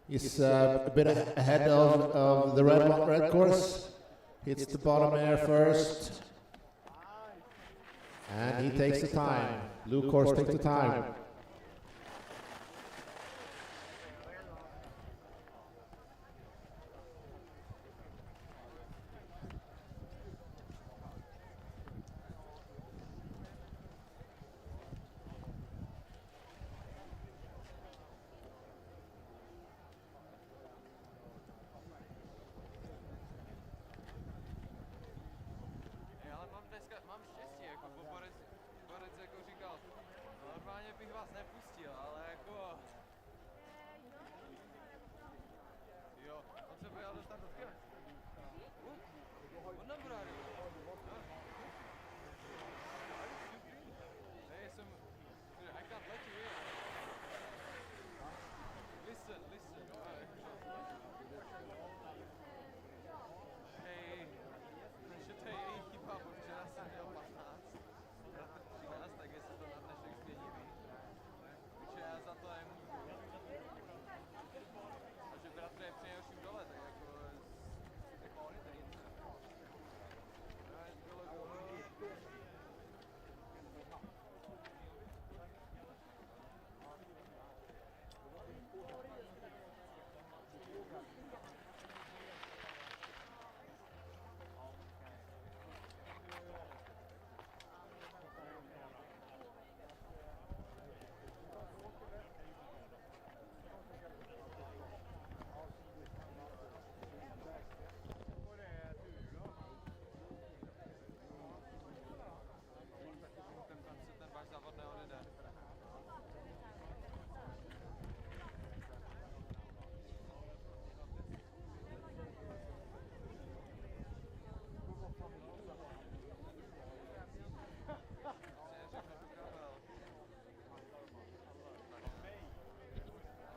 He's a bit ahead of the red course. Hits the bottom air first. And he takes the time. Blue course takes the time.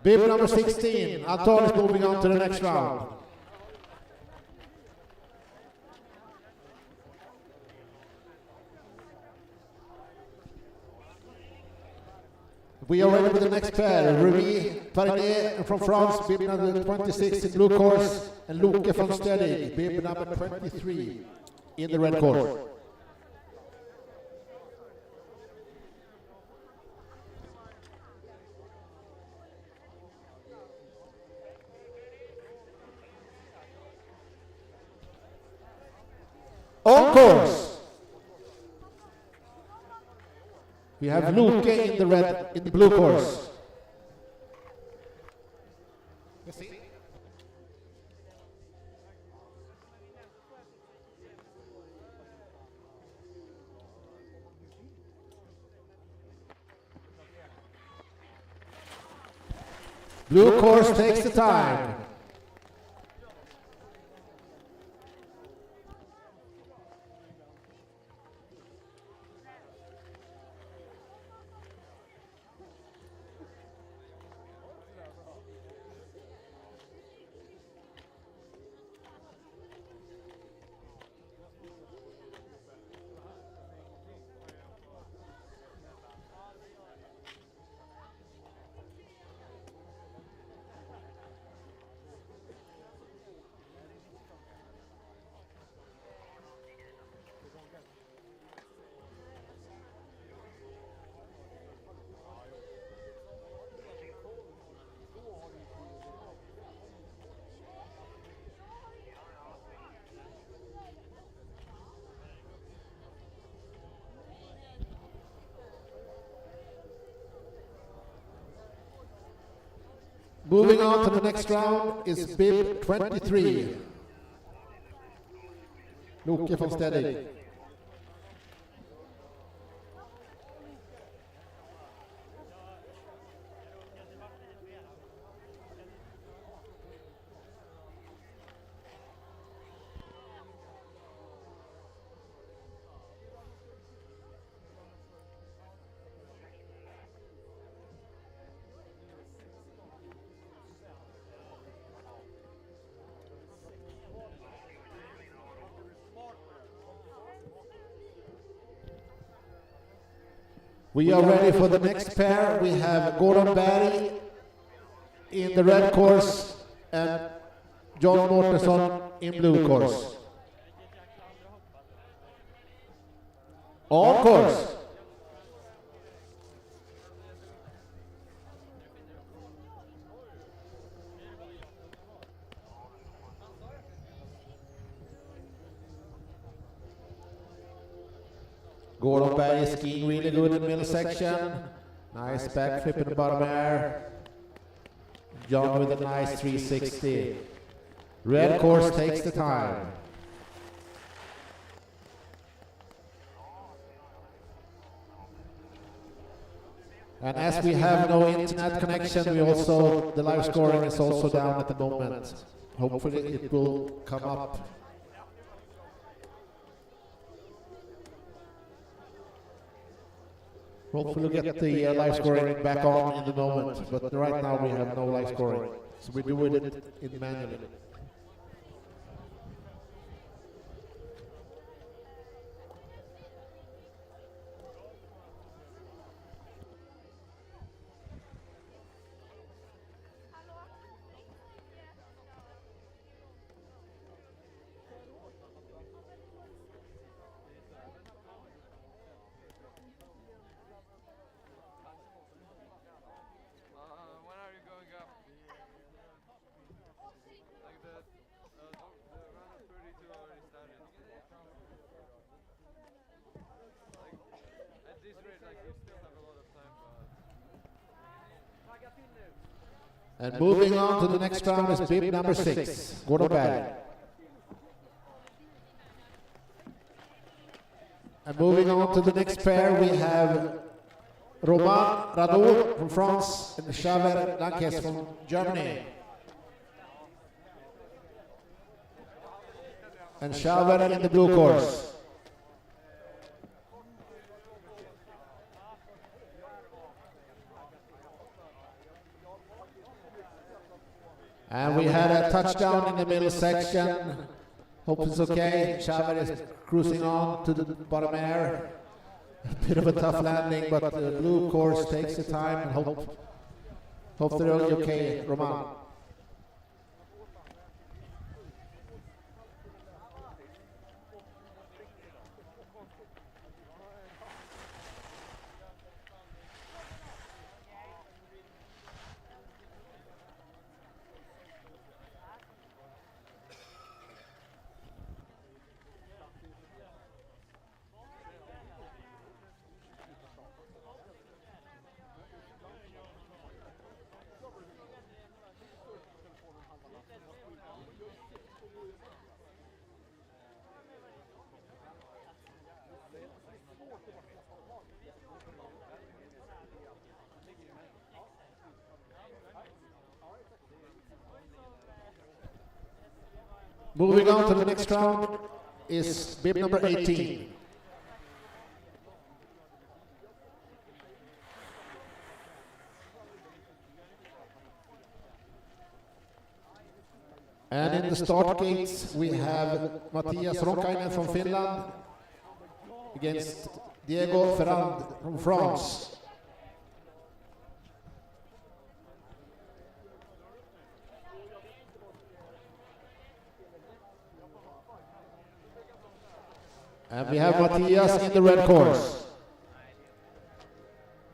Bib number 16, Anton is moving on to the next round. We are ready with the next pair. Remy Parinet from France, bib number 26 in blue course, and Luke from Stedig, bib number 23 in the red course. On course, we have Luke in the blue course. Blue course takes the time. Moving on to the next round is bib 23. Luke from Stedig. We are ready for the next pair. We have Gordon Barry in the red course and John Mortensen in blue course. On course. Gordon Berg is skiing really good in the middle section. Nice backflip in the bottom air. John with a nice 360. Red course takes the time. And as we have no internet connection, the live scoring is also down at the moment. Hopefully it will come up. Hopefully we'll get the live scoring back on in the moment, but right now we have no live scoring, so we do it manually. And moving on to the next round is bib number 6, Gordon Berg. And moving on to the next pair, we have Romain Radot from France and Xaver Lankes from Germany. And Xaver in the blue course. And we had a touchdown in the middle section. Hope it's okay. Xaver is cruising on to the bottom air. A bit of a tough landing, but the blue course takes the time and hope they're okay, Roman. Moving on to the next round is bib number 18. And in the start gates we have Mattias Ronkainen from Finland against Diego Ferrand from France. And we have Mattias in the red course.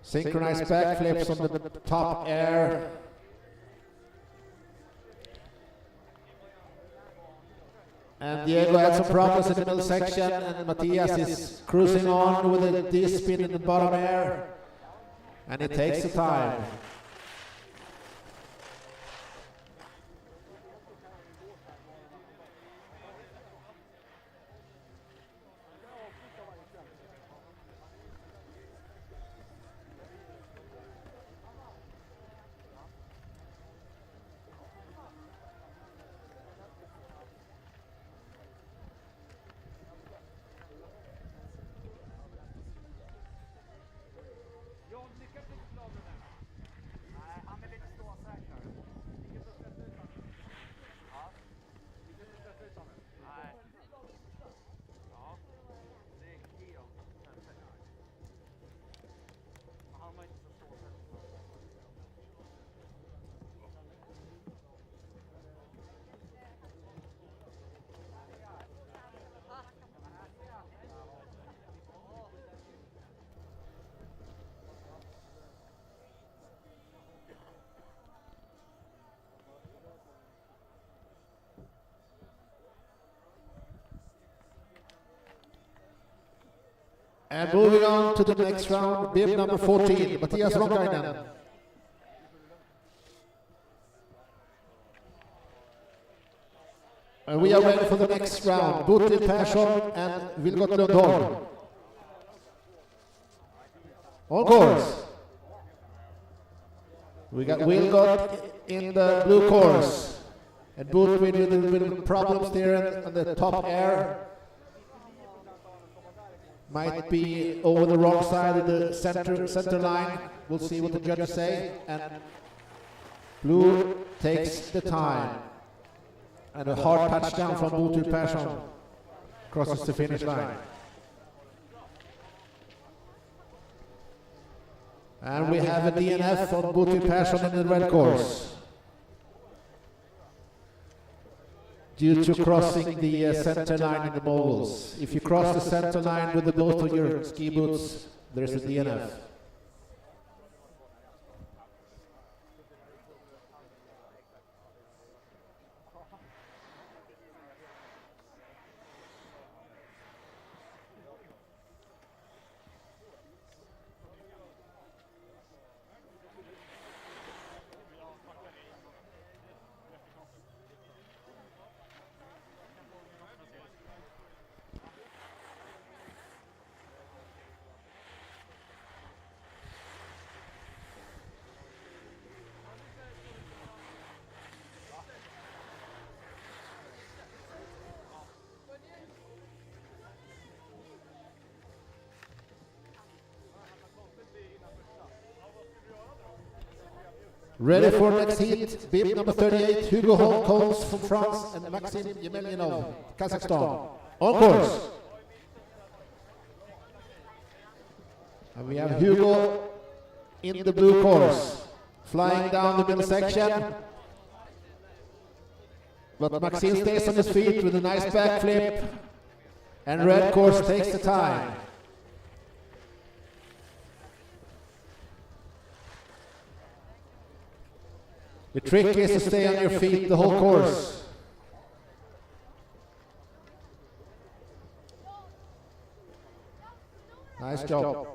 Synchronized backflips on the top air. And Diego had some problems in the middle section, and Mattias is cruising on with a D-spin in the bottom air. And it takes the time. And moving on to the next round, bib number 14, Mattias Ronkainen. And we are ready for the next round, Bodil Persson and Vilgot Lundholm. On course. We got Vilgot in the blue course. And Bodil with a little bit of problems there on the top air. Might be over the wrong side of the center line. We'll see what the judges say. And blue takes the time. And a hard touchdown from Bodil Persson crosses the finish line. And we have a DNF from Bodil Persson in the red course due to crossing the center line in the Moguls. If you cross the center line with the both of your ski boots, there's a DNF. Ready for next heat, bib number 38, Hugo Holmes from France and Maxim Yemelyanov, Kazakhstan. On course. And we have Hugo in the blue course, flying down the middle section. But Maxim stays on his feet with a nice backflip. And red course takes the time. The trick is to stay on your feet the whole course. Nice job.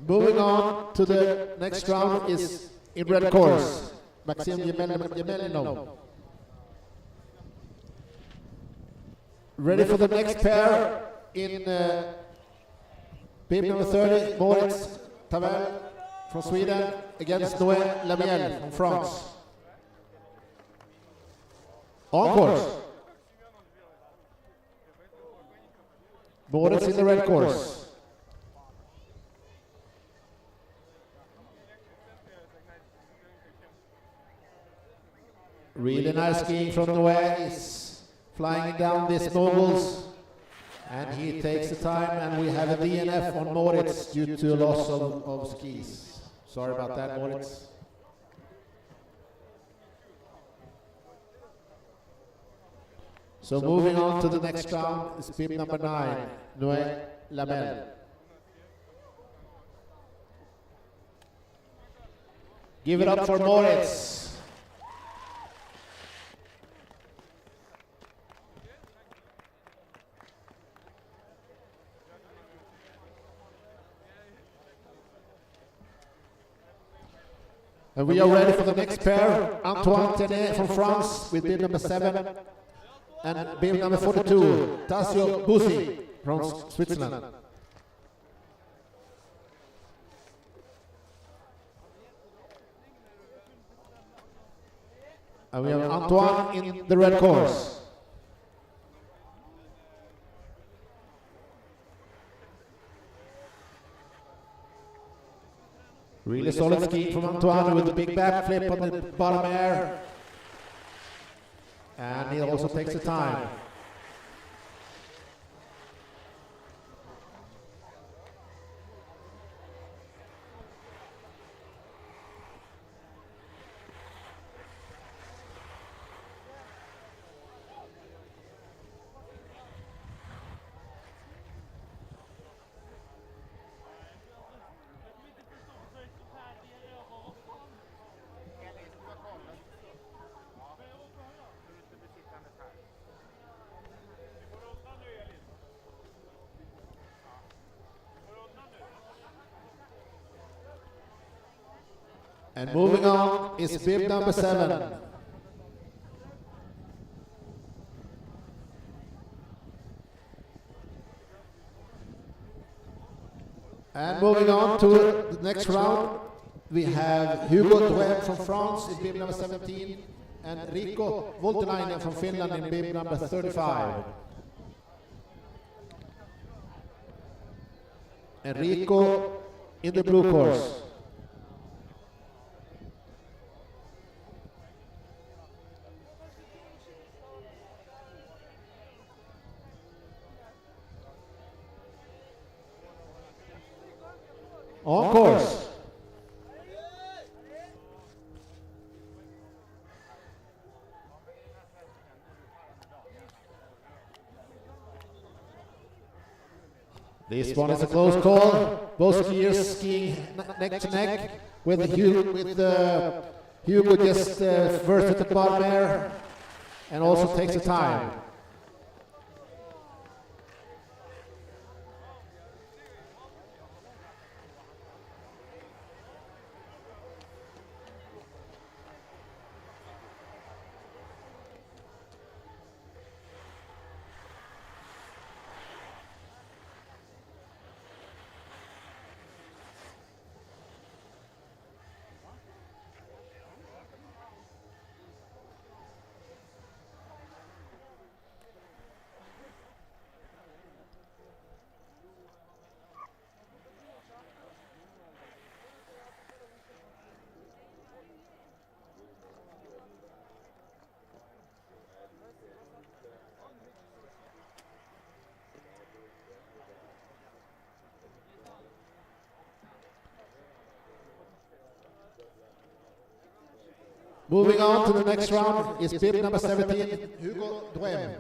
Moving on to the next round is in red course, Maxim Yemelyanov. Ready for the next pair in bib number 30, Moritz Tavel from Sweden against Noé Lamiel from France. On course. Moritz in the red course. Really nice skiing from Noé. He's flying down this Moguls. And he takes the time, and we have a DNF on Moritz due to a loss of skis. Sorry about that, Moritz. So moving on to the next round is bib number 9, Noé Lamel. Give it up for Moritz. And we are ready for the next pair, Antoine Tenet from France with bib number 7 and bib number 42, Tasio Busi from Switzerland. And we have Antoine in the red course. Really solid ski from Antoine with a big backflip on the bottom air. And he also takes the time. And moving on is bib number 7. And moving on to the next round, we have Duved from France in bib number 17 and Rico Voltelainen from Finland in bib number 35. Enrico in the blue course. On course. This one is a close call. Both skiers skiing neck to neck with Hugo just first at the bottom there and also takes the time. Moving on to the next round is bib number 17, Hugo Duved.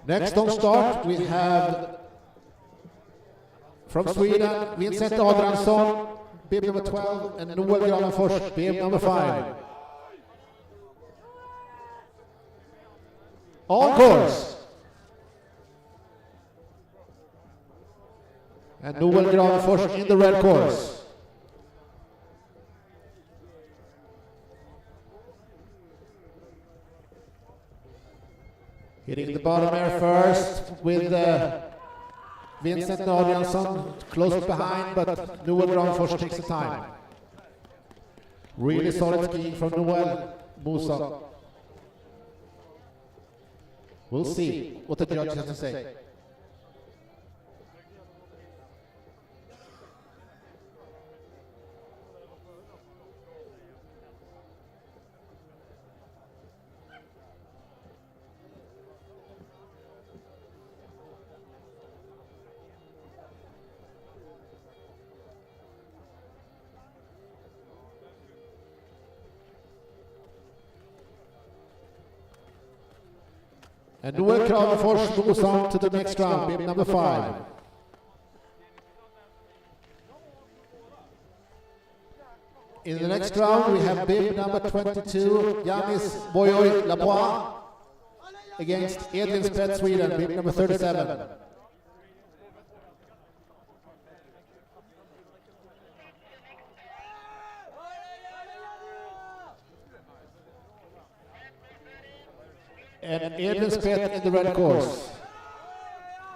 Next on start we have from Sweden, Vincent Adriansson, bib number 12, and Noel Gravenfors, bib number 5. On course. And Noel Gravenfors in the red course. Hitting the bottom air first with Vincent Adriansson close behind, but Noel Gravenfors takes the time. Really solid skiing from Noel Musa. We'll see what the judge has to say. And Noel Gravenfors moves on to the next round, bib number 5. In the next round, we have bib number 22, Yanis Boyoy Labois, against Edvin Spets, Sweden, bib number 37. And Edvin Spets in the red course.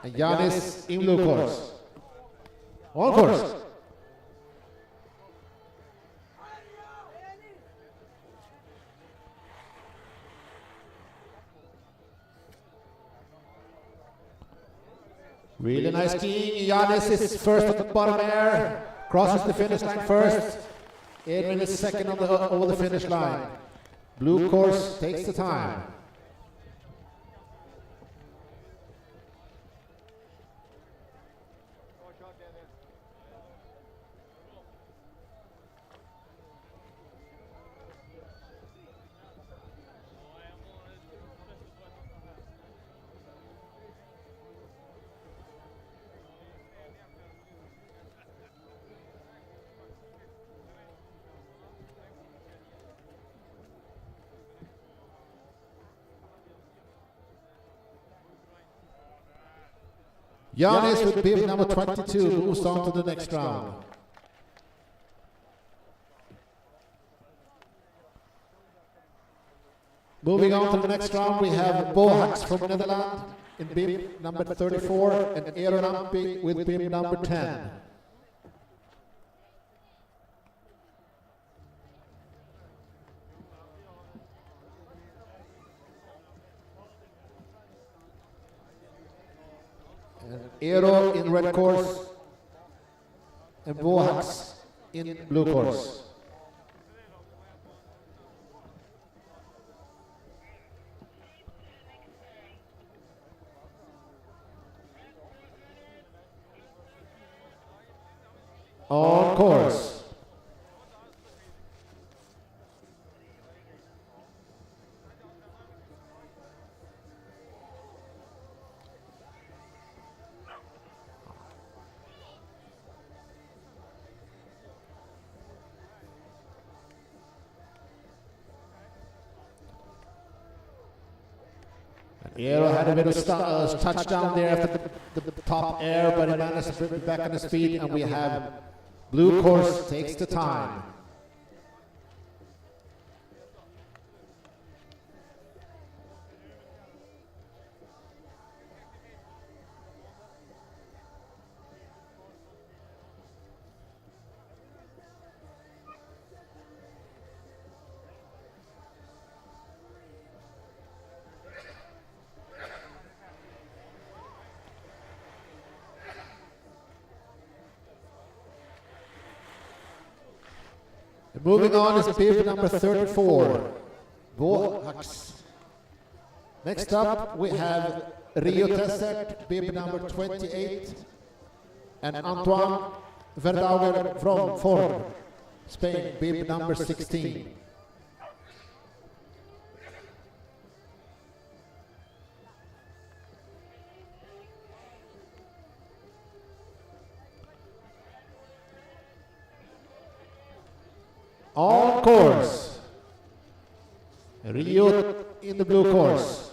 And Yanis in blue course. On course. Really nice skiing. Yanis is first at the bottom air, crosses the finish line first. Edvin is second on over the finish line. Blue course takes the time. Giannis with bib number 22 moves on to the next round. Moving on to the next round, we have Bohax from Netherlands in bib number 34 and Eronampi with bib number 10. And Eero in red course and Bohax in blue course. On course. Eero had a bit of touchdown there after the top air, but he managed to bring it back on his feet, and we have blue course takes the time. Moving on is bib number 34, Bohax. Next up we have Rio Tessert, bib number 28, and Antoine Verdauer from Form, Spain, bib number 16. On course, Rio in the blue course,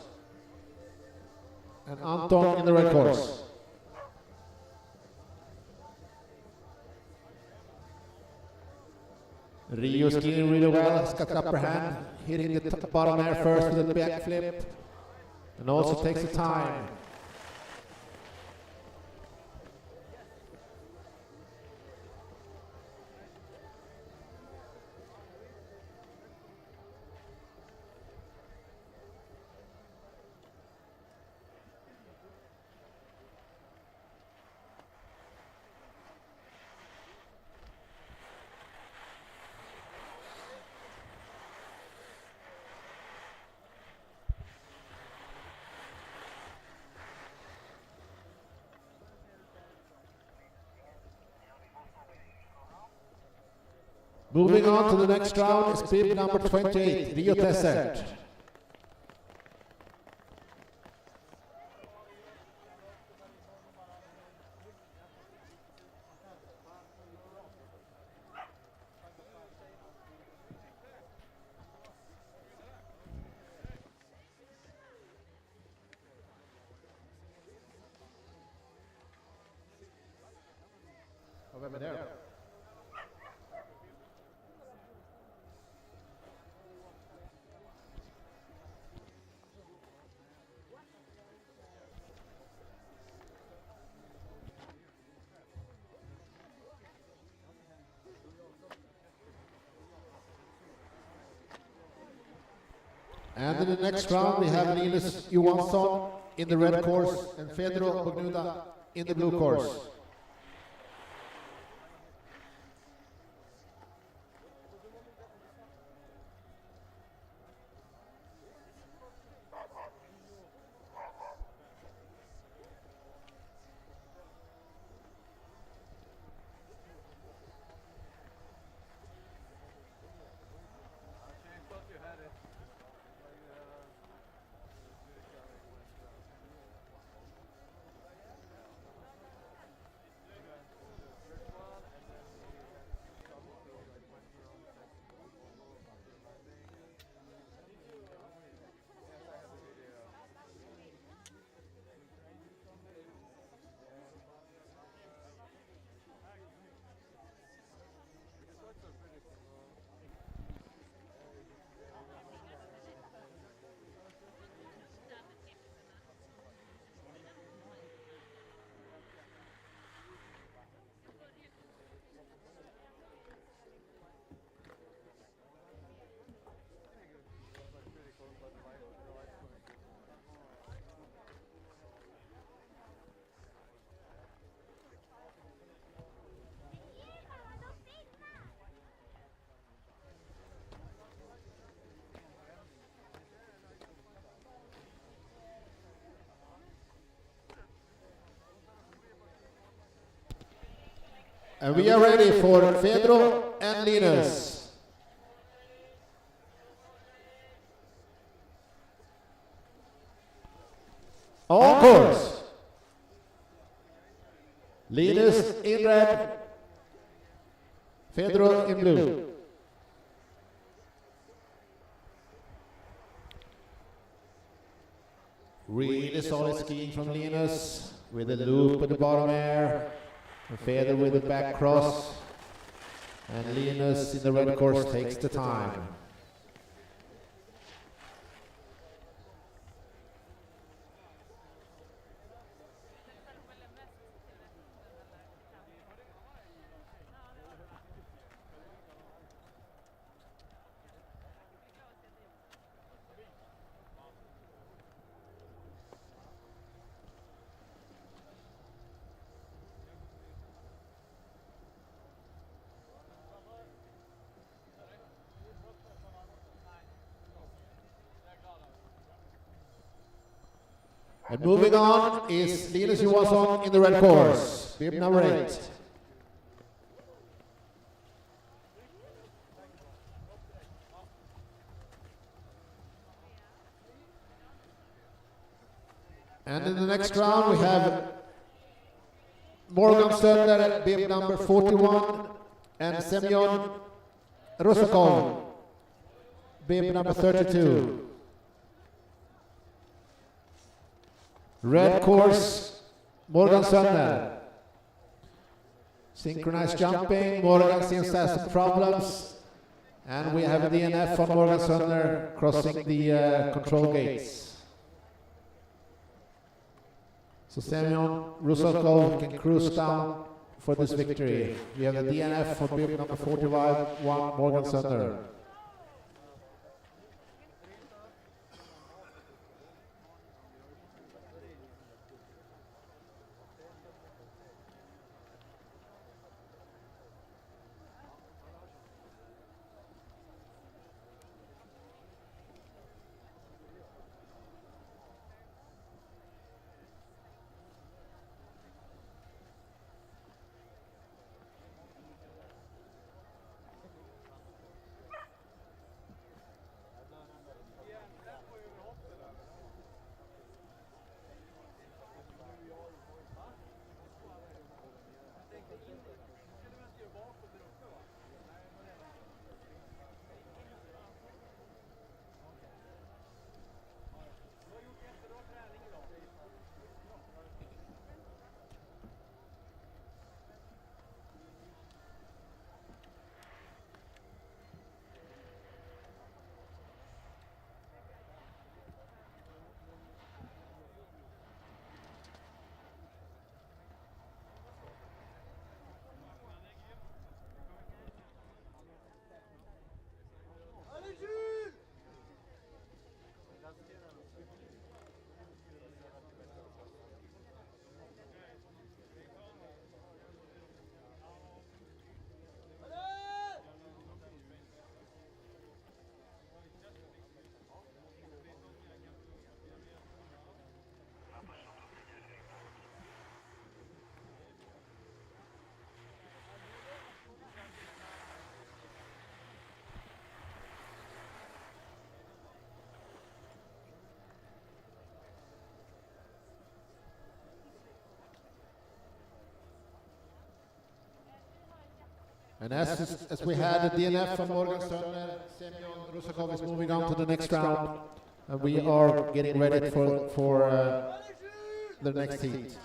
and Anton in the red course. Rio skiing really well, has got the upper hand, hitting the bottom air first with a back flip, and also takes the time. Moving on to the next round is bib number 28, Rio Tessert. Over there. And in the next round we have Linus Johansson in the red course and Fedro Bognuda in the blue course. And we are ready for Pedro and Linus. On course. Linus in red, Pedro in blue. Really solid skiing from Linus with a loop at the bottom air, and Feder with the back cross, and Linus in the red course takes the time. And moving on is Linus Johansson in the red course, bib number 8. And in the next round we have Morgan Sönder, bib number 41, and Semyon Rusakov, bib number 32. Red course, Morgan Sönder. Synchronized jumping, Morgan seems to have some problems. And we have a DNF on Morgan Sönder crossing the control gates. So Semyon Rusakov can cruise down for this victory. We have a DNF for bib number 41, Morgan Sönder. And as we had a DNF from Morgan Sönder, Semyon Rusakov is moving on to the next round. And we are getting ready for the next heat.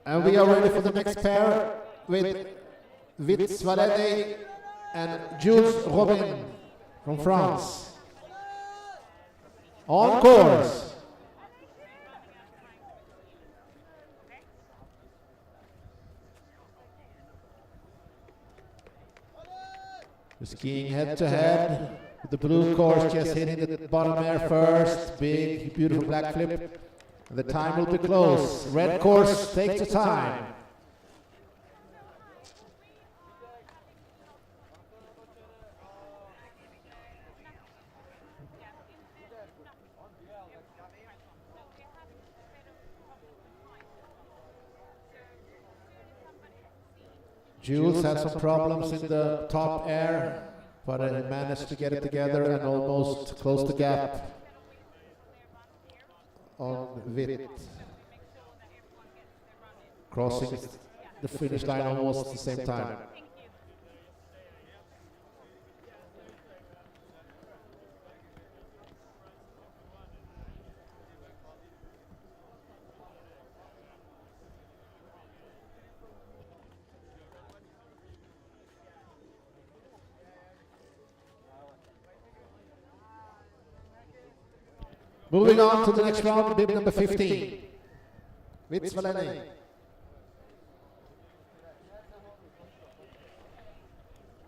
And we are ready for the next pair with Vitz Valeni and Jules Robin from France. On course. Skiing head to head. The blue course just hitting the bottom air first. Big, beautiful black flip. The time will be close. Red course takes the time. Jules had some problems in the top air, but he managed to get it together and almost close the gap on Vit, crossing the finish line almost at the same time. Moving on to the next round, bib number 15, Vitz Valeni.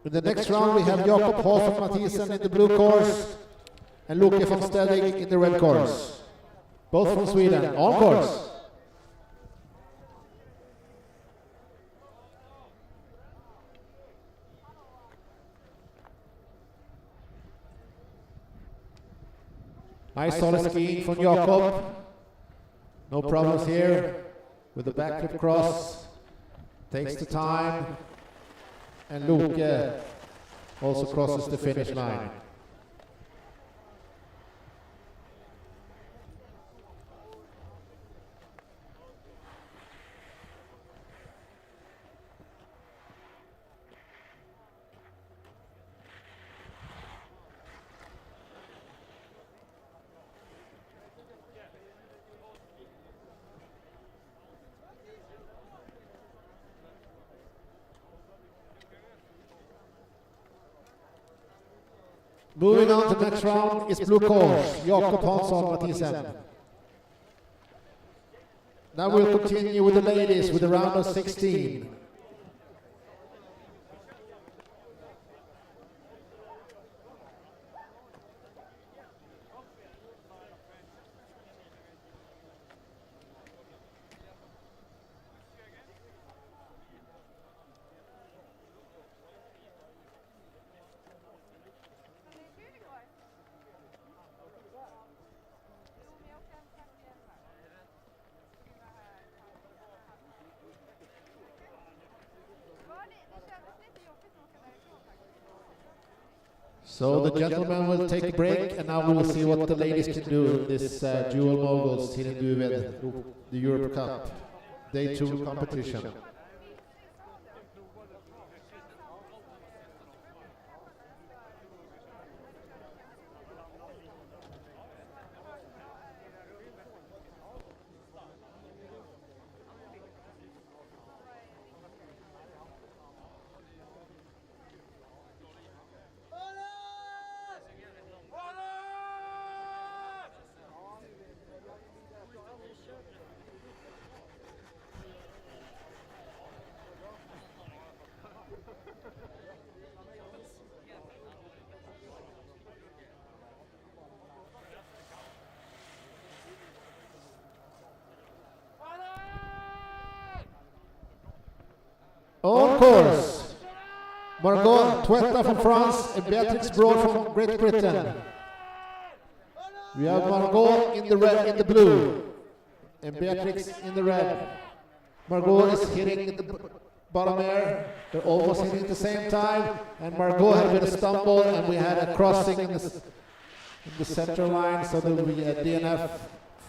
In the next round, we have Jakob Hoff Mathisen in the blue course and Luke von Stedig in the red course. Both from Sweden, on course. Nice solid skiing from Jakob. No problems here with the backflip cross. Takes the time. And Luke also crosses the finish line. Moving on to the next round is blue course, Jakob Hansson Mathisen. Now we'll continue with the ladies with the round of 16. So the gentlemen will take a break, and now we will see what the ladies can do in this dual moguls here in Duved, the Europa Cup, Day 2 competition. On course, Margot Tueta from France and Beatrix Broad from Great Britain. We have Margot in the red, in the blue, and Beatrix in the red. Margot is hitting the bottom air. They're almost hitting at the same time, and Margot had a bit of stumble, and we had a crossing in the center line, so there will be a DNF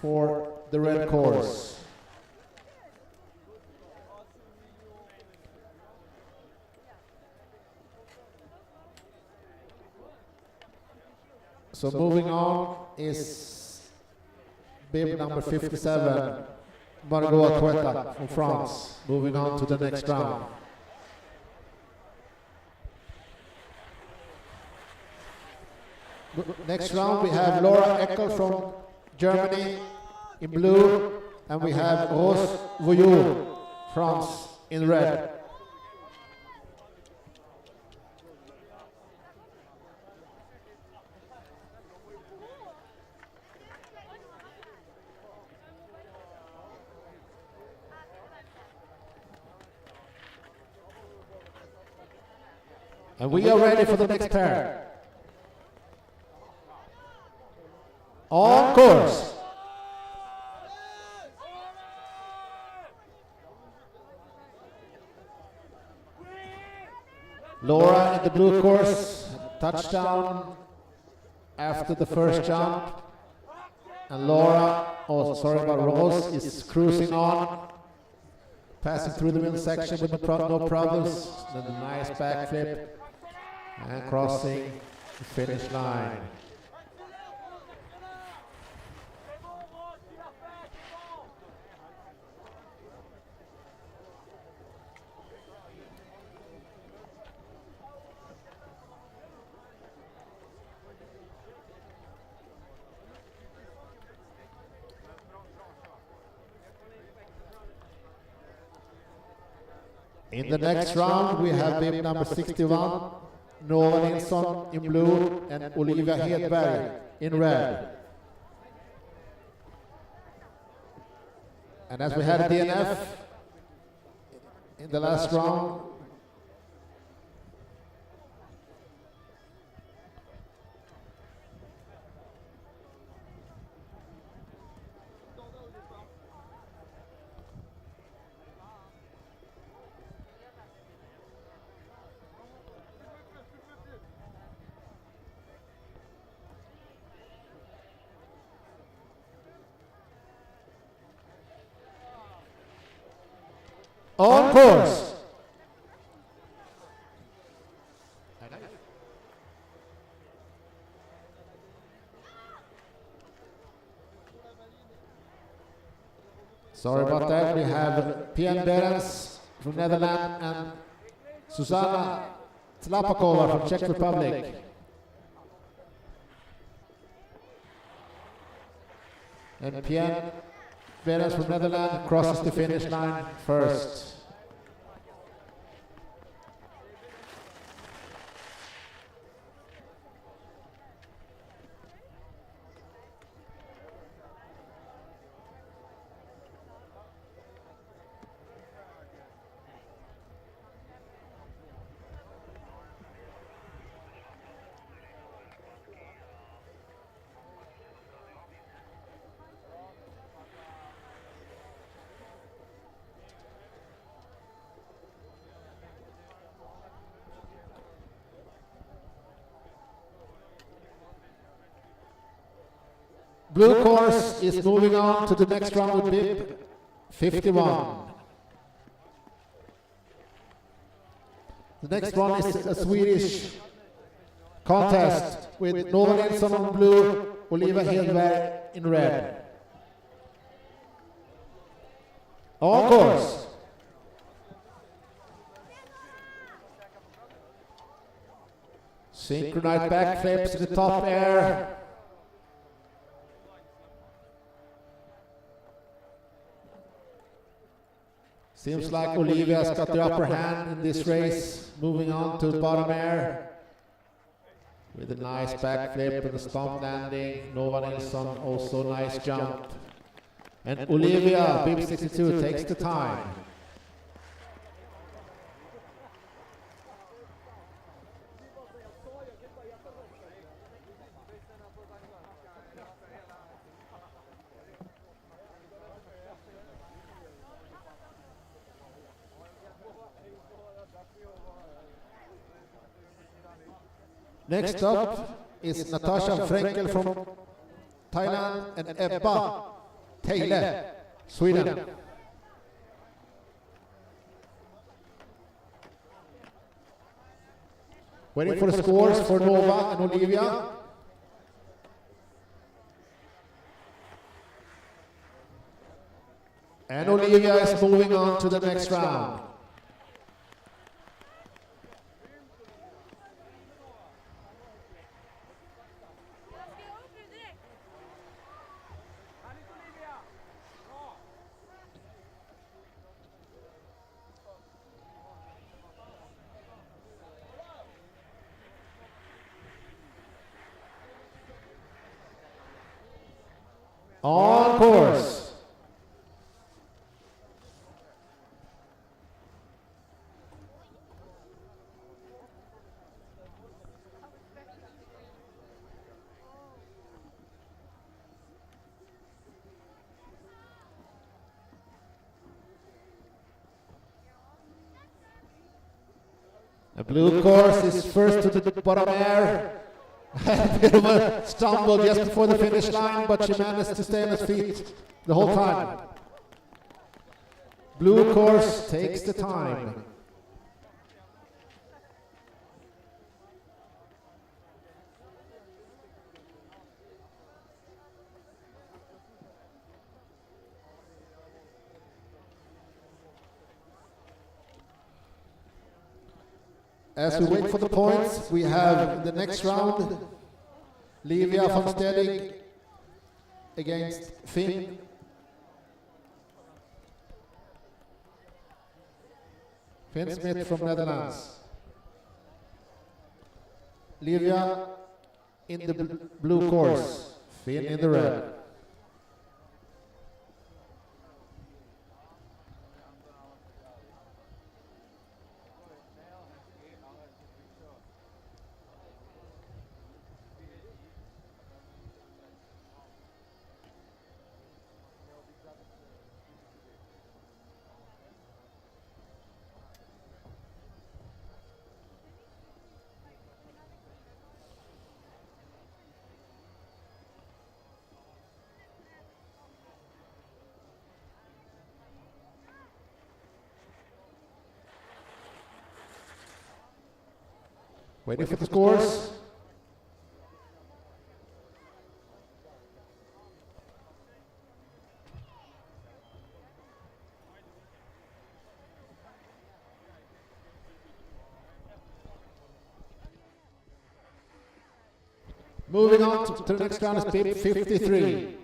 for the red course. So moving on is bib number 57, Margot from France, moving on to the next round. Next round we have Laura Eckel from Germany in blue, and we have Rose Voyou, France, in red. And we are ready for the next pair. On course. Laura in the blue course, touchdown after the first jump. And Laura, Rose is cruising on, passing through the middle section with no problems. Then a nice backflip and crossing the finish line. In the next round, we have bib number 61, Nova Nilsson in blue and Olivia Hedberg in red. And as we had a DNF in the last round, on course. Sorry about that. We have Pian Berens from Netherlands and Susanna Tlapakova from Czech Republic. And Pian Berens from Netherlands crosses the finish line first. Blue course is moving on to the next round with bib 51. The next one is a Swedish contest with Nova Nilsson on blue, Olivia Hedberg in red. On course. Synchronized backflips to the top air. Seems like Olivia's got the upper hand in this race, moving on to the bottom air with a nice backflip and a stomp landing. Nova Nilsson also nice jump. And Olivia, bib 62, takes the time. Next up is Natasha Frenkel from Thailand and Ebba Taylor, Sweden. Waiting for the scores for Nova and Olivia. Olivia is moving on to the next round. On course. The blue course is first to the bottom air. A bit of a stumble just before the finish line, but she managed to stay on her feet the whole time. Blue course takes the time. As we wait for the points, we have the next round, Livia van Steding against Finn. Finn Smith from Netherlands. Livia in the blue course, Finn in the red. Waiting for the scores. Moving on to the next round is bib 53.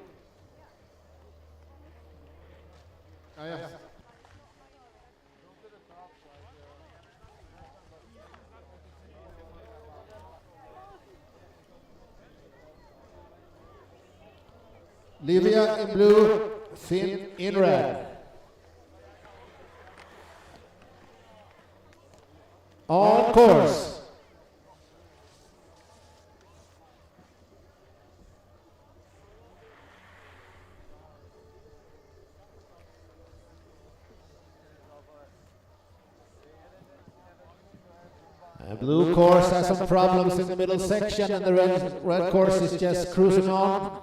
Livia in blue, Finn in red. On course. The blue course has some problems in the middle section, and the red course is just cruising on.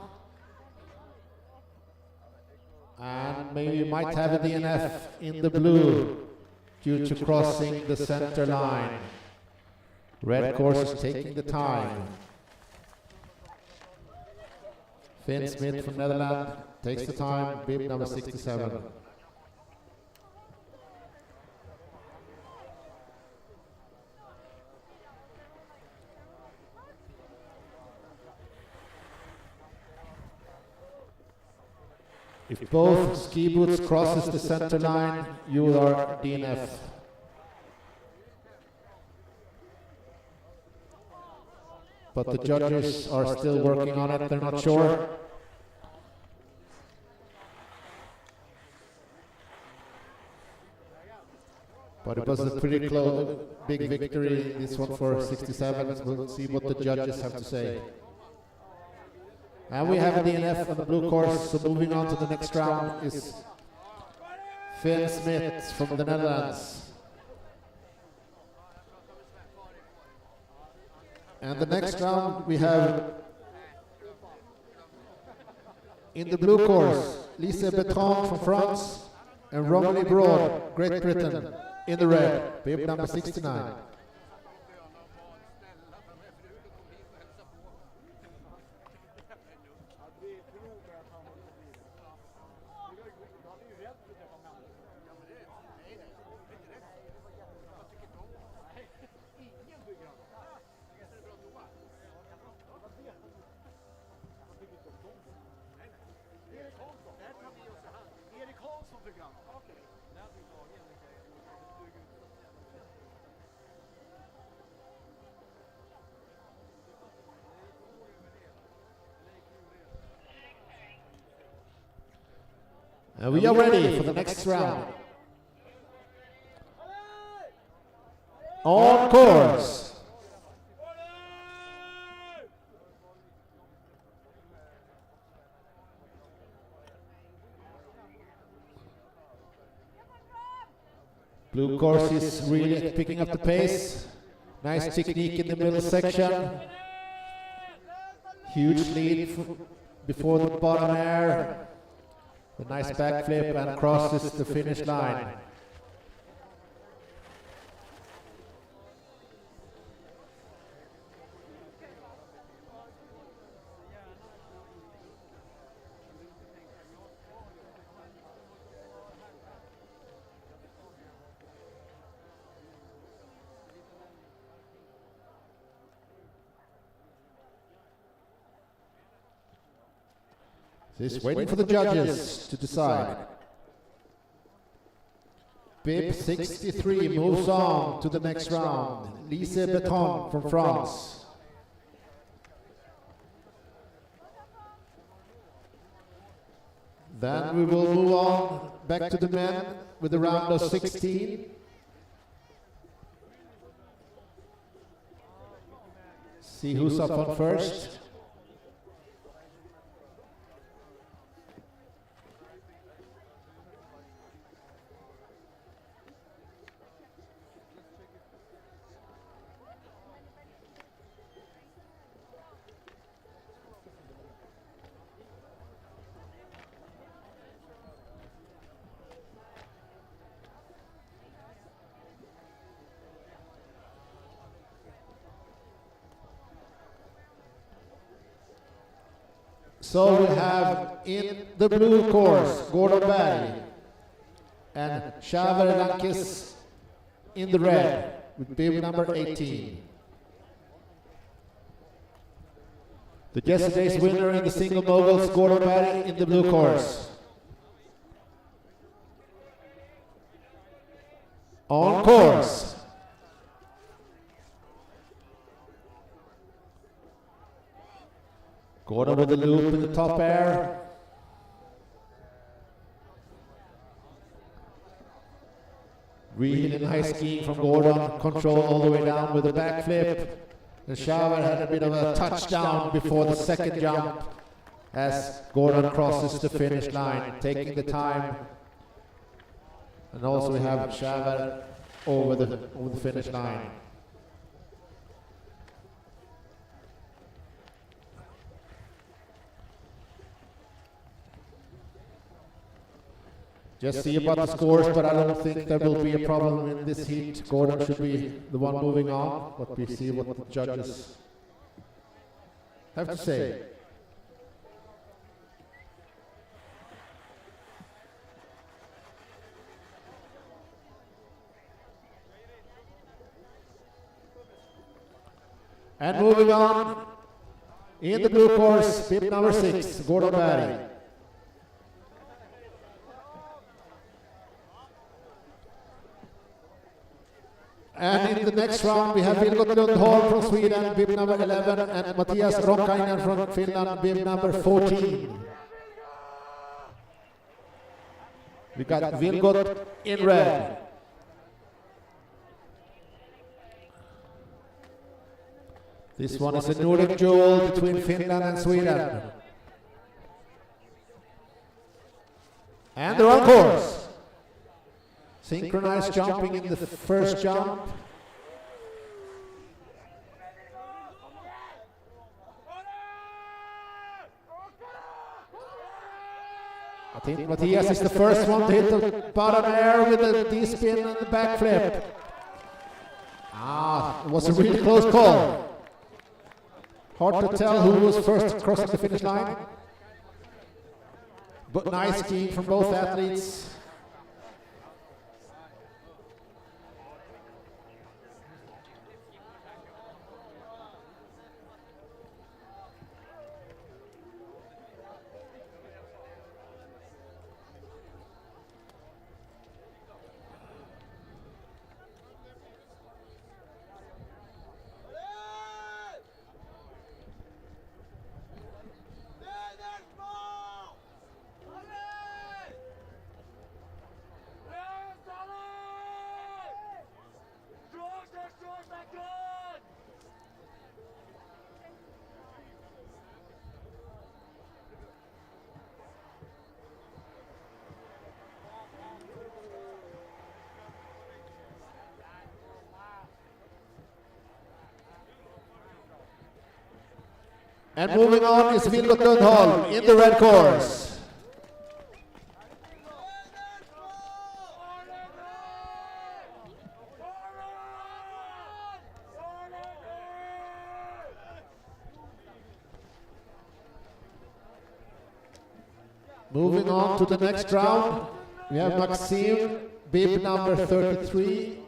And maybe you might have a DNF in the blue due to crossing the center line. Red course is taking the time. Finn Smith from Netherlands takes the time, bib number 67. If both ski boots crosses the center line, you are DNF. But the judges are still working on it, they're not sure. But it was a pretty close, big victory, this one for 67. We'll see what the judges have to say. And we have a DNF on the blue course, so moving on to the next round is Finn Smith from the Netherlands. And the next round we have, in the blue course, Lise Bertrand from France and Romilly Broad, Great Britain, in the red, bib number 69. And we are ready for the next round. On course. Blue course is really picking up the pace. Nice technique in the middle section. Huge lead before the bottom air. A nice backflip and crosses the finish line. Just waiting for the judges to decide. Bib 63 moves on to the next round. Lise Beton from France. Then we will move on back to the men with the round of 16. See who's up on first. So we have in the blue course, Gordon Berg and Shaver Lankis in the red with bib number 18. The yesterday's winner in the single moguls, Gordon Berg in the blue course. On course. Gordon with the loop in the top air. Really nice skiing from Gordon. Control all the way down with a backflip. The Shaver had a bit of a touchdown before the second jump as Gordon crosses the finish line, taking the time. And also we have Shaver over the finish line. Just see about the scores, but I don't think there will be a problem in this heat. Gordon should be the one moving on, but we see what the judges have to say. And moving on, in the blue course, bib number 6, Gordon Berg. And in the next round, we have Vilgot Lundholm from Sweden, bib number 11, and Mattias Ronkainen from Finland, bib number 14. We got Vilgot in red. This one is a Nordic duel between Finland and Sweden. And they're on course. Synchronized jumping in the first jump. I think Mattias is the first one to hit the bottom air with the D-spin and the backflip. It was a really close call. Hard to tell who was first crossing the finish line. But nice skiing from both athletes. And moving on is Vilgot Lundholm in the red course. Moving on to the next round, we have Maxime, bib number 33.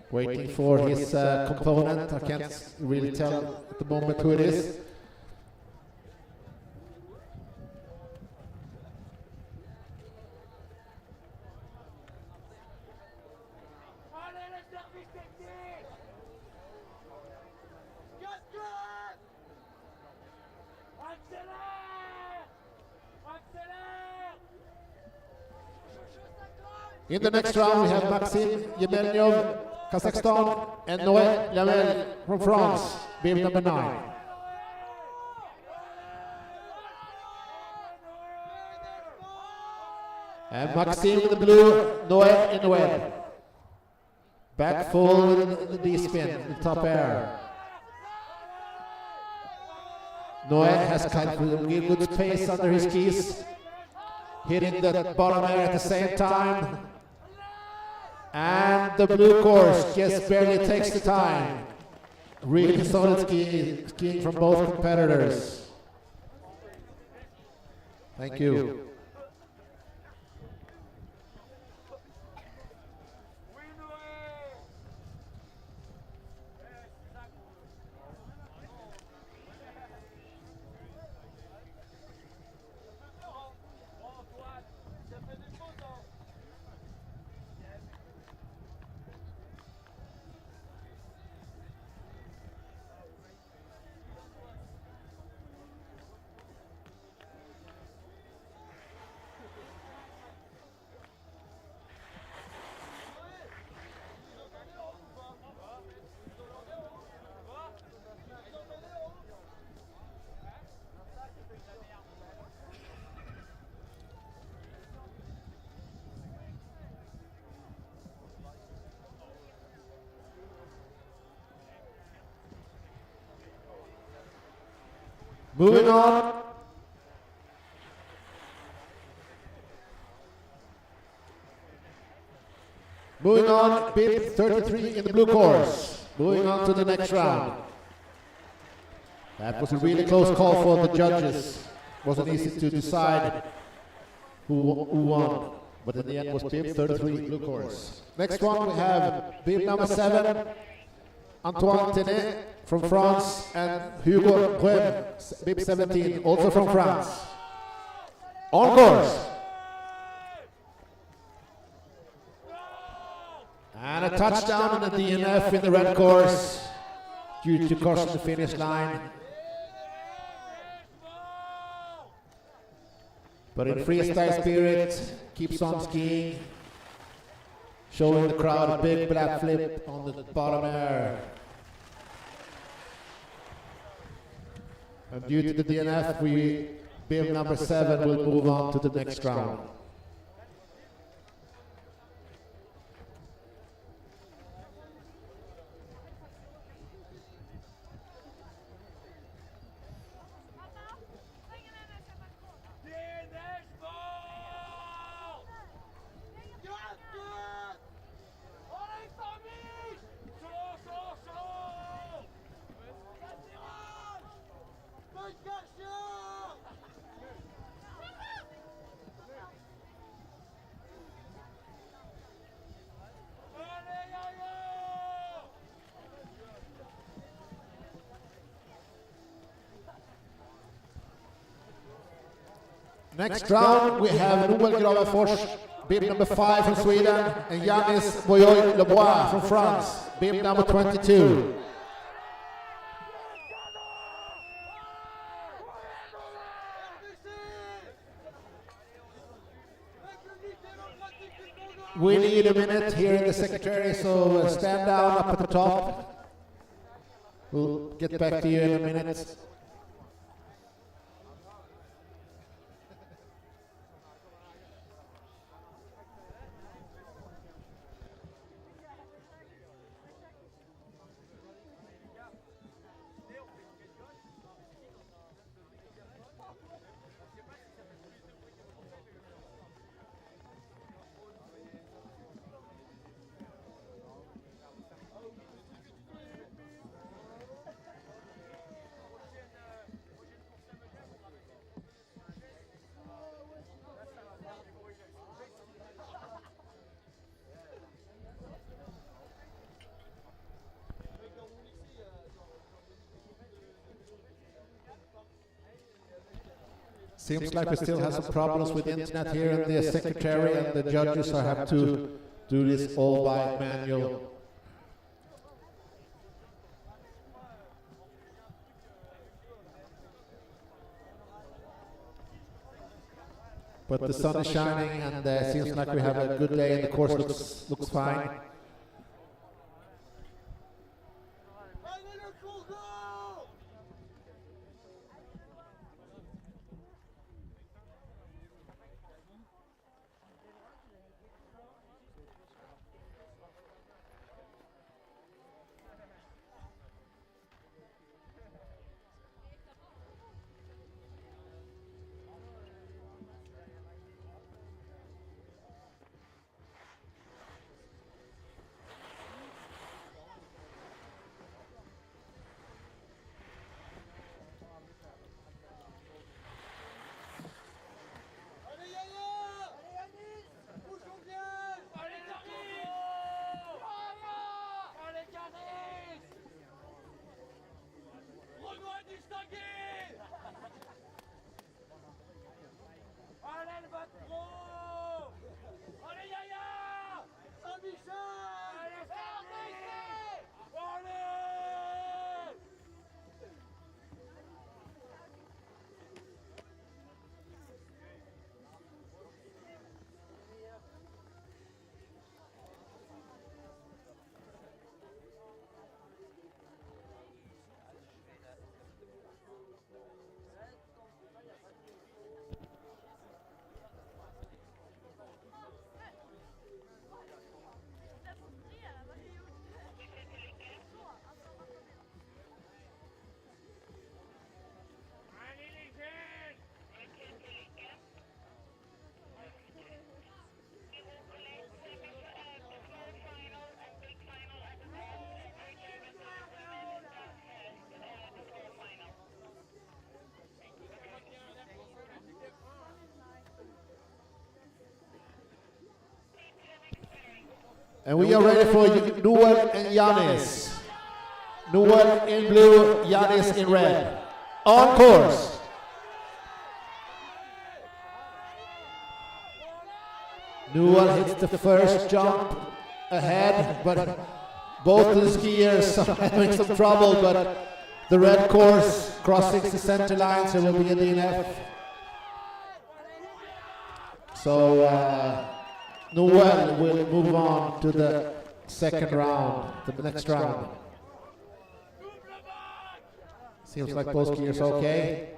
Waiting for his component. I can't really tell at the moment who it is. In the next round, we have Maxime Yemelnyov, Kazakhstan, and Noël Lamel from France, bib number 9. And Maxime in the blue, Noël in the red. Back full with the D-spin, the top air. Noël has kind of a good pace under his skis, hitting the bottom air at the same time. And the blue course just barely takes the time. Really solid skiing from both competitors. Thank you. Moving on. Moving on, bib 33 in the blue course. Moving on to the next round. That was a really close call for the judges. Wasn't easy to decide who won, but in the end was bib 33 blue course. Next one we have bib number 7, Antoine Tenet from France, and Hugo Brem, bib 17, also from France. On course. And a touchdown and a DNF in the red course due to crossing the finish line. But in freestyle spirit, keeps on skiing, showing the crowd a big black flip on the bottom air. And due to the DNF, bib number 7 will move on to the next round. Next round, we have Noel Gravenfors, bib number 5 from Sweden, and Yannis Boyoy-Lebois from France, bib number 22. We need a minute here in the secretary, so stand down up at the top. We'll get back to you in a minute. Seems like we still have some problems with internet here, and the secretary and the judges have to do this all by manual. But the sun is shining, and seems like we have a good day, and the course looks fine. And we are ready for Duved and Yanis. Duved in blue, Yanis in red. On course. Duved hits the first jump ahead, but both of the skiers are having some trouble, but the red course crossing the center line, so it will be a DNF. So Duved will move on to the second round, the next round. Seems like both skiers are okay.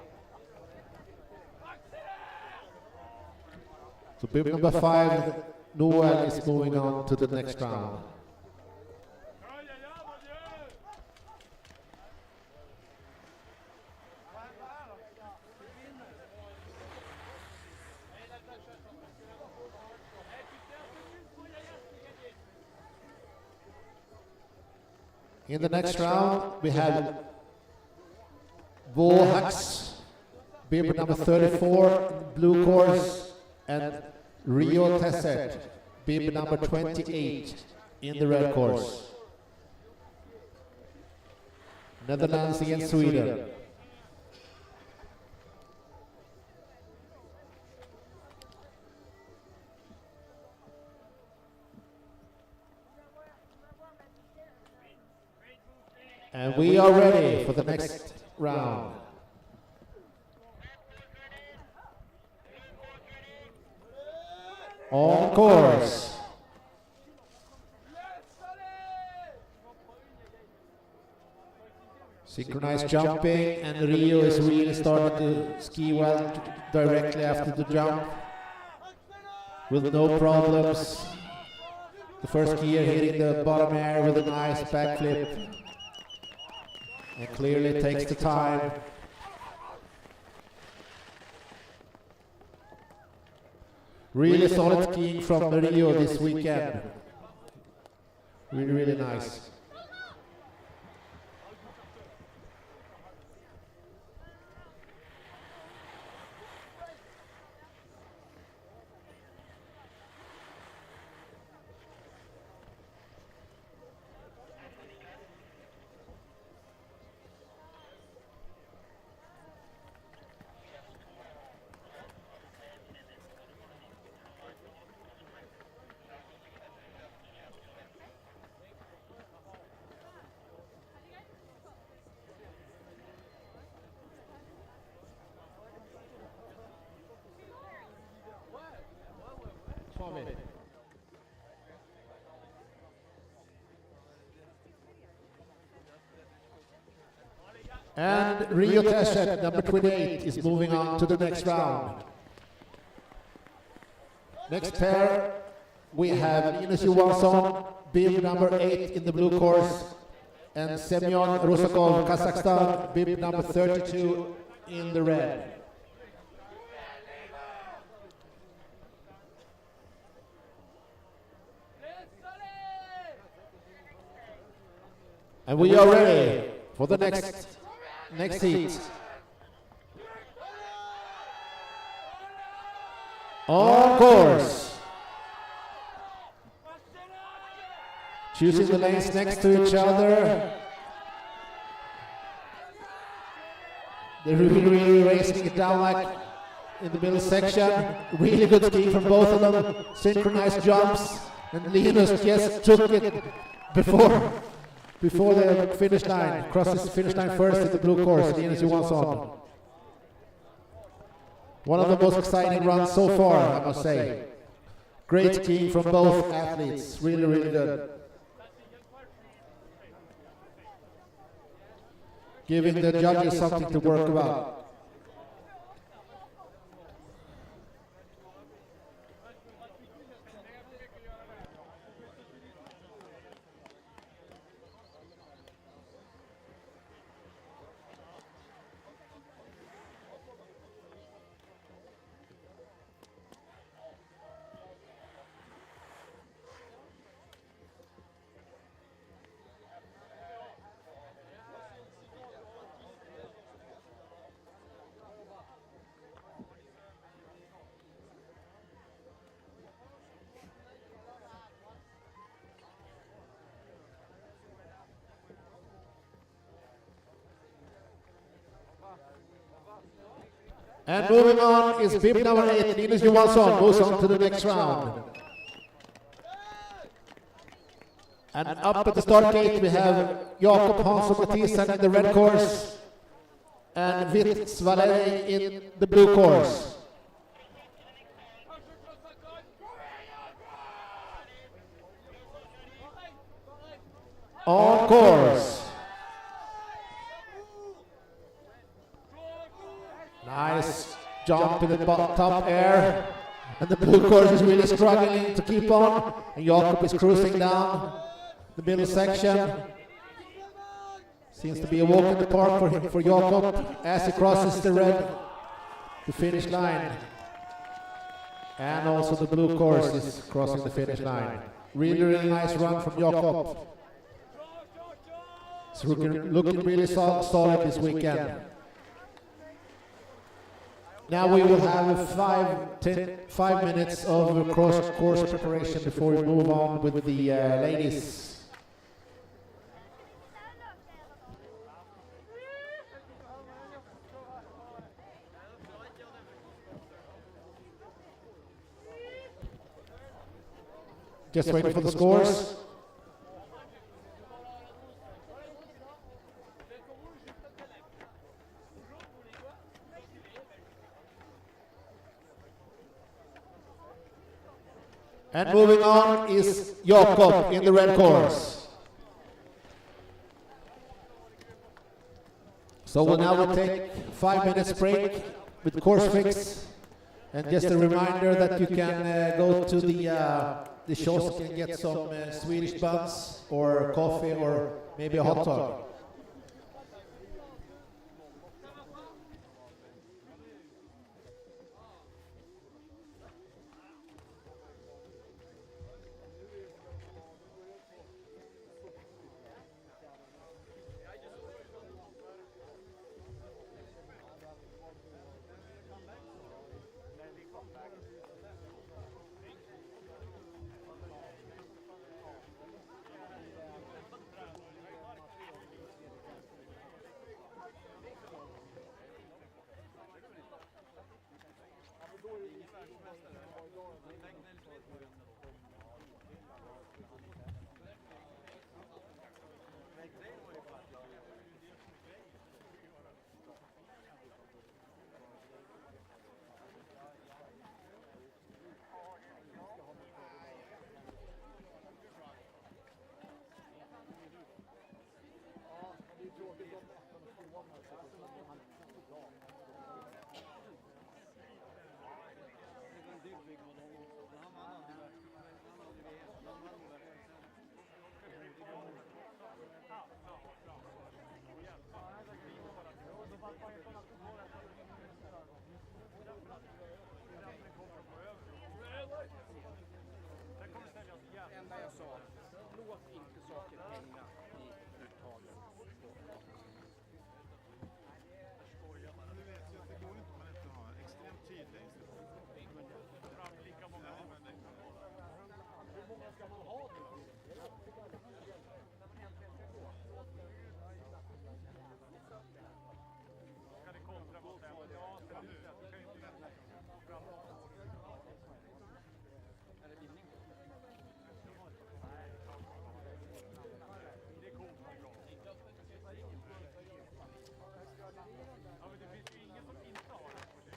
So bib number 5, Duved is moving on to the next round. In the next round, we have Vohax, bib number 34, blue course, and Rio Tesset, bib number 28, in the red course. Netherlands against Sweden. And we are ready for the next round. On course. Synchronized jumping, and Rio is really starting to ski well directly after the jump with no problems. The first skier hitting the bottom air with a nice backflip. And clearly takes the time. Really solid skiing from Rio this weekend. Really, really nice. And Rio Teshet, number 28, is moving on to the next round. Next pair, we have Linus Johansson, bib number 8 in the blue course, and Semyon Rusakov, Kazakhstan, bib number 32 in the red. And we are ready for the next heat. On course. Choosing the lanes next to each other. They're really racing it down like in the middle section. Really good skiing from both of them. Synchronized jumps. And Linus just took it before the finish line. Crosses the finish line first in the blue course. Linus Johansson. One of the most exciting runs so far, I must say. Great skiing from both athletes. Really, really good. Giving the judges something to work about. And moving on is bib number 8, Linus Johansson, moves on to the next round. And up at the start gate we have Jakob Hansson Mathisen in the red course and Vits Valeri in the blue course. On course. Nice jump in the top air, and the blue course is really struggling to keep on, and Jakob is cruising down the middle section. Seems to be a walk in the park for Jakob as he crosses the finish line. And also the blue course is crossing the finish line. Really, really nice run from Jakob. It's looking really solid this weekend. Now we will have 5 minutes of course preparation before we move on with the ladies. Just waiting for the scores. And moving on is Jakob in the red course. So we'll take 5 minutes break with course fix. And just a reminder that you can go to the kiosk and get some Swedish buns or coffee or maybe a hot dog. Det enda jag sa, låt inte saker hänga i uttagen. Du vet ju att det går inte om man inte har extremt tydliga instruktioner. Fram lika många. Hur många ska man ha då? Ska det kontra mot den? Ja, det är det. Du kan ju inte vänta framåt. Är det vinning? Det är coolt. Ja, men det finns ju ingen som inte har det på sig.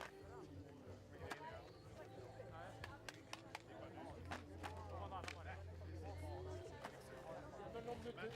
Om man alla var rätt. Men om du tog...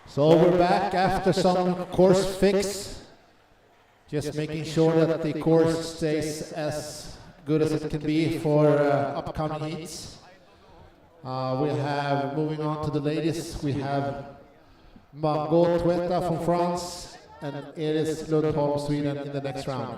So we're back after some course fix. Just making sure that the course stays as good as it can be for upcoming heats. We have, moving on to the ladies, we have Margot Tueta from France and Iris Lundholm, Sweden in the next round.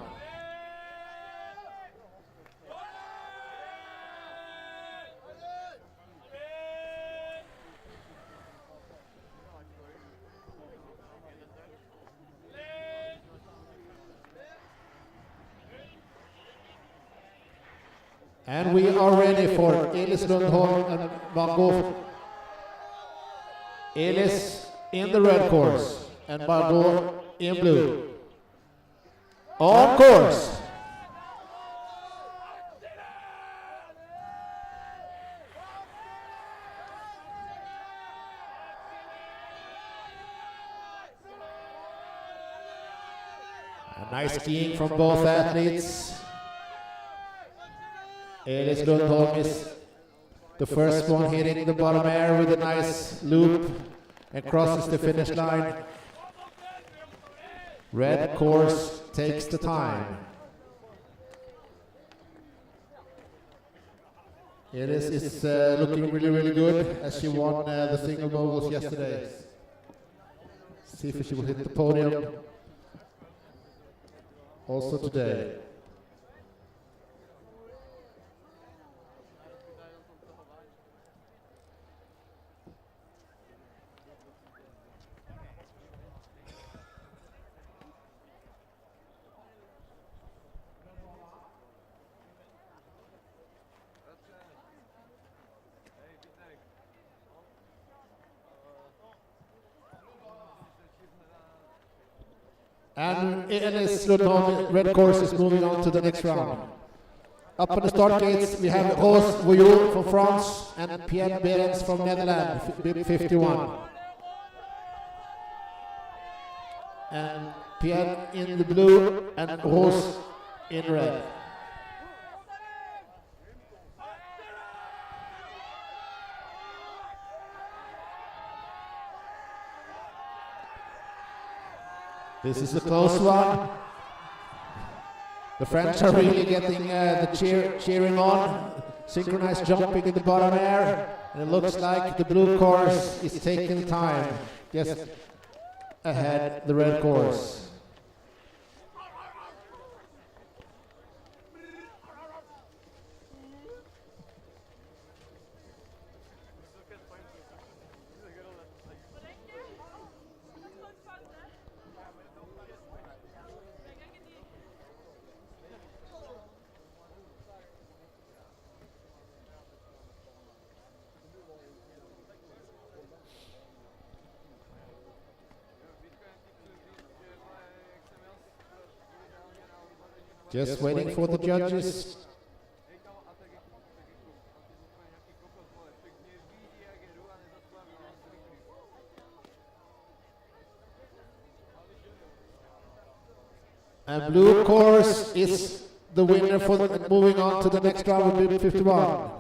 And we are ready for Elis Lundholm and Margot. Elis in the red course and Margot in blue. On course. A nice skiing from both athletes. Elis Lundholm is the first one hitting the bottom air with a nice loop and crosses the finish line. Red course takes the time. Elis is looking really good as she won the single moguls yesterday. See if she will hit the podium also today. And Elis Lundholm, red course, is moving on to the next round. Up on the start gates, we have Rose Vouillot from France and Pierre Berens from Netherlands, 51. And Pierre in the blue and Rose in red. This is a close one. The French are really getting the cheering on. Synchronized jumping in the bottom air. And it looks like the blue course is taking time just ahead the red course. Just waiting for the judges. And blue course is the winner for moving on to the next round with 51.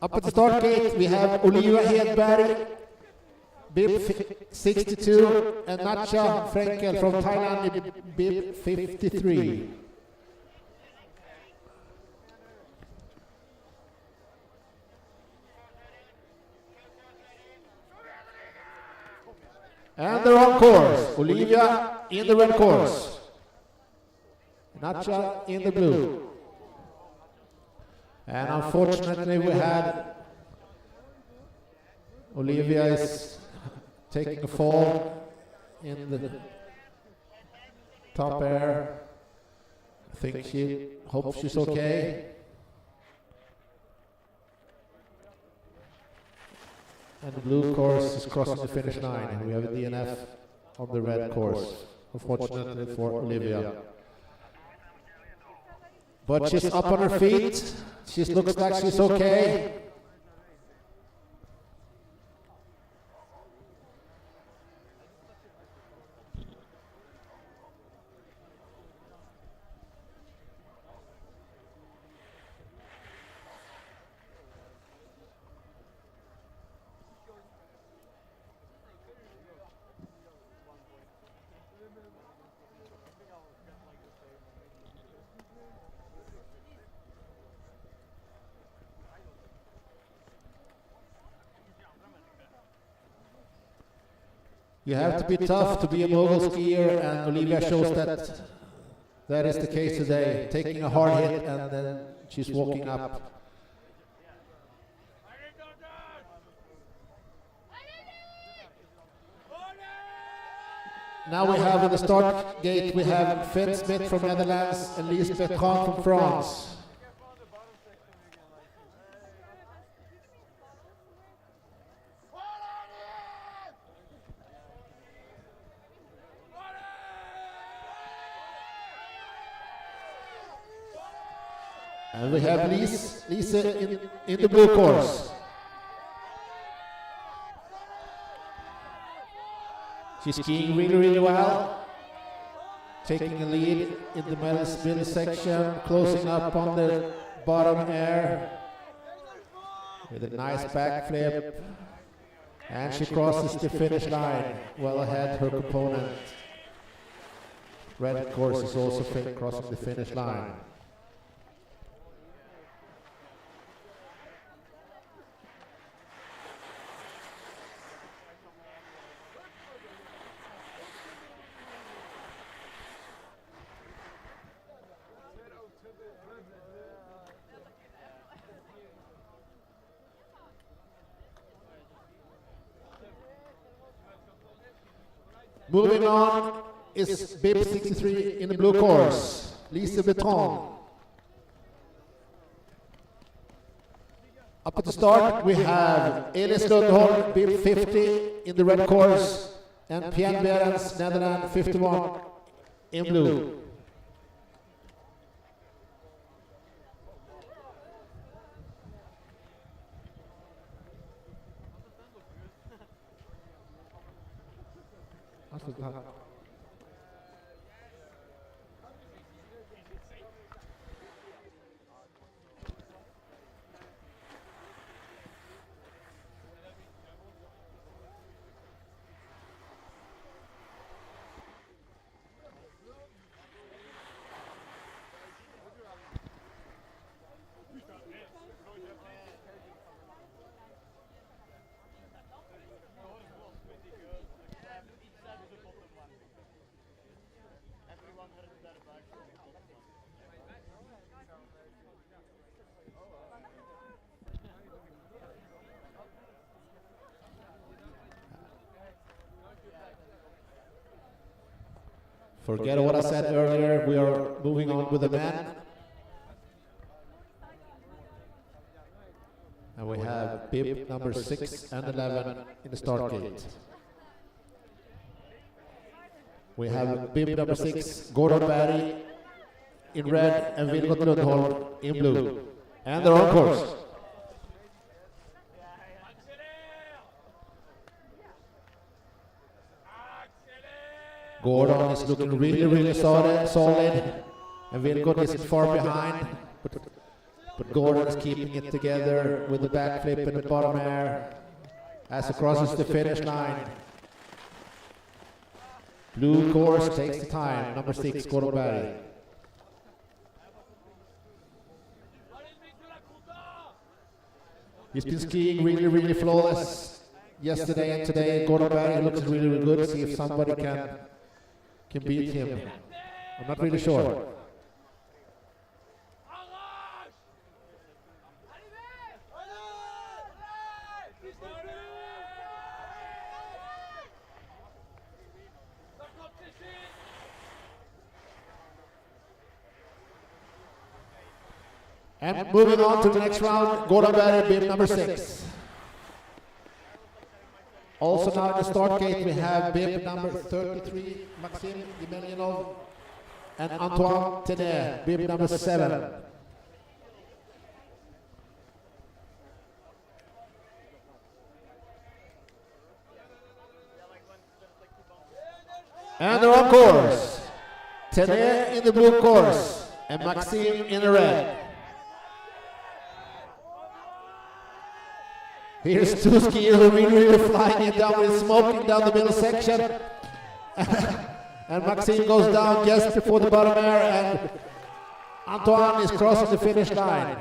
Up at the start gate we have Olivia Hedberg, bib 62, and Nacha Frenkel from Thailand, bib 53. And they're on course. Olivia in the red course. Nacha in the blue. And unfortunately we had Olivia is taking a fall in the top air. I think she hopes she's okay. And the blue course is crossing the finish line. We have a DNF on the red course, unfortunately for Olivia. But she's up on her feet. She looks like she's okay. You have to be tough to be a mogul skier, and Olivia shows that that is the case today. Taking a hard hit and then she's walking up. Now we have in the start gate, we have Finn Smith from Netherlands and Lisbeth Khan from France. And we have Lisa in the blue course. She's skiing really well, taking a lead in the middle section, closing up on the bottom air with a nice backflip, and she crosses the finish line well ahead her opponent. Red course is also crossing the finish line. Moving on is bib 63 in the blue course, Lisa Beton. Up at the start we have Elis Lundholm, bib 50 in the red course, and Pien Berens, Netherlands, 51 in blue. Forget what I said earlier, we are moving on with the men. And we have bib number 6 and 11 in the start gate. We have bib number 6, Gordon Barry in red and Vilgot Lundholm in blue. And they're on course. Gordon is looking really solid, and Vilgot isn't far behind, but Gordon is keeping it together with the backflip in the bottom air as he crosses the finish line. Blue course takes the time, number 6, Gordon Barry. He's been skiing really flawless yesterday and today. Gordon Barry looks really good. See if somebody can beat him. I'm not really sure. And moving on to the next round, Gordon Barry, bib number 6. Also now in the start gate we have bib number 33, Maxim Yemelyanov, and Antoine Tenet, bib number 7. And they're on course. Tenet in the blue course, and Maxim in the red. Here's two skiers who are really flying it down with smoking down the middle section. And Maxime goes down just before the bottom air, and Antoine is crossing the finish line.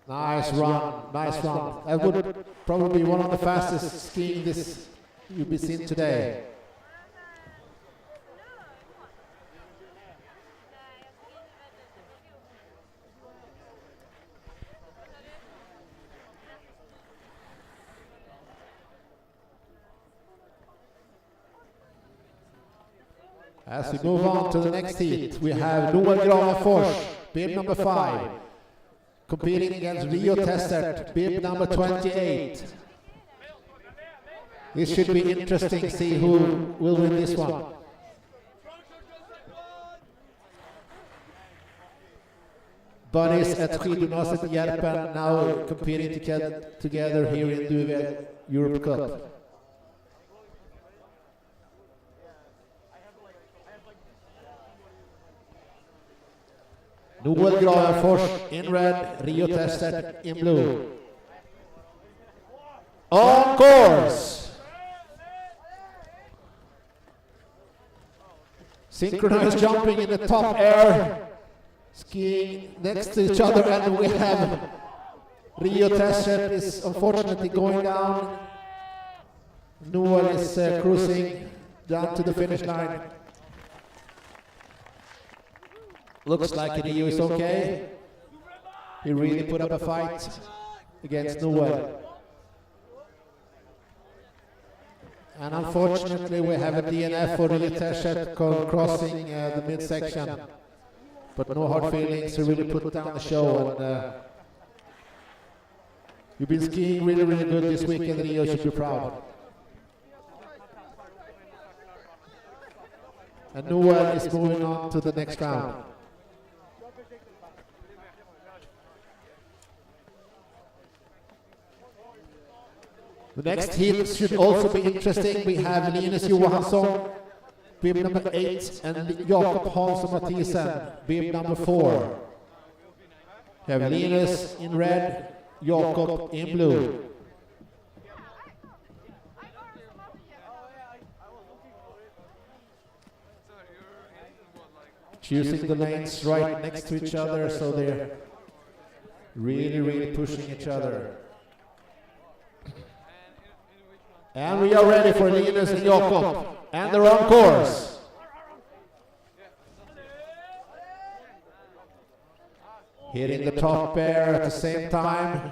Nice run. That would probably be one of the fastest skiing this you'll be seen today. As we move on to the next heat, we have Noel Fors, bib number 5, competing against Rio Tessert, bib number 28. This should be interesting to see who will win this one. Buddies at Skidgymnasiet i Järpen now competing together here in Duved Europe Cup. Noel Fors in red, Rio Tessert in blue. On course! Synchronized jumping in the top air. Skiing next to each other, and we have Rio Tessert is unfortunately going down. Noel is cruising down to the finish line. Looks like Rio is okay. He really put up a fight against Noel. And unfortunately we have a DNF for Rio Tessert crossing the midsection. But no hard feelings, to really put down the show, and you've been skiing really, really good this weekend, Rio should be proud. And Noel is moving on to the next round. The next heat should also be interesting. We have Linus Johansson, bib number 8, and Jakob Hansson Mathisen, bib number 4. We have Linus in red, Jakob in blue. Choosing the lanes right next to each other, so they're really, really pushing each other. And we are ready for Linus and Jakob, and they're on course. Hitting the top air at the same time.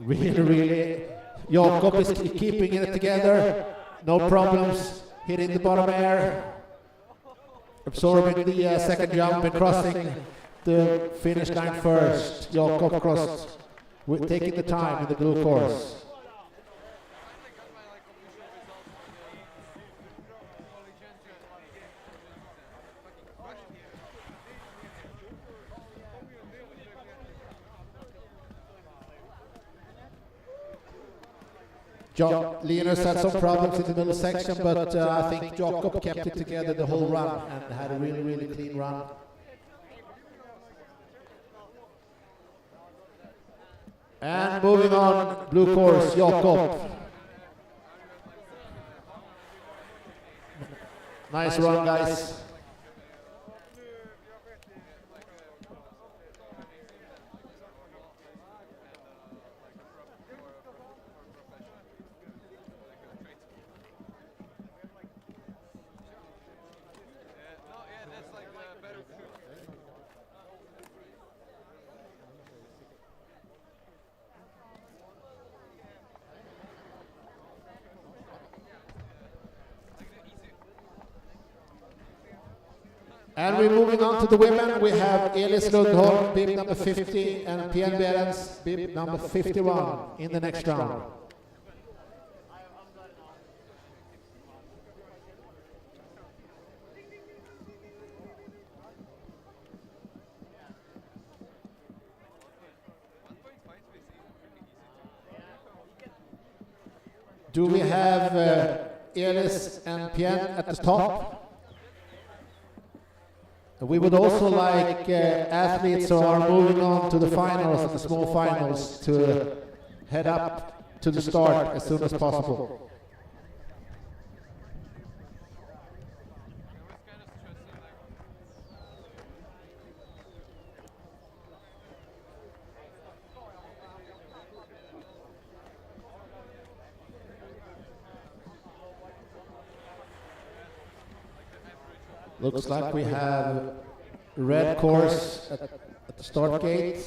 Really, really. Jakob is keeping it together. No problems. Hitting the bottom air. Absorbing the second jump and crossing the finish line first. Jakob crossed, taking the time in the blue course. Linus had some problems in the middle section, but I think Jakob kept it together the whole run and had a really, really clean run. And moving on, blue course, Jakob. Nice run, guys. And we're moving on to the women. We have Elis Lundholm, bib number 50, and Pien Berens, bib number 51 in the next round. Do we have Elis and Pien at the top? We would also like athletes who are moving on to the finals and the small finals to head up to the start as soon as possible. Looks like we have red course at the start gate,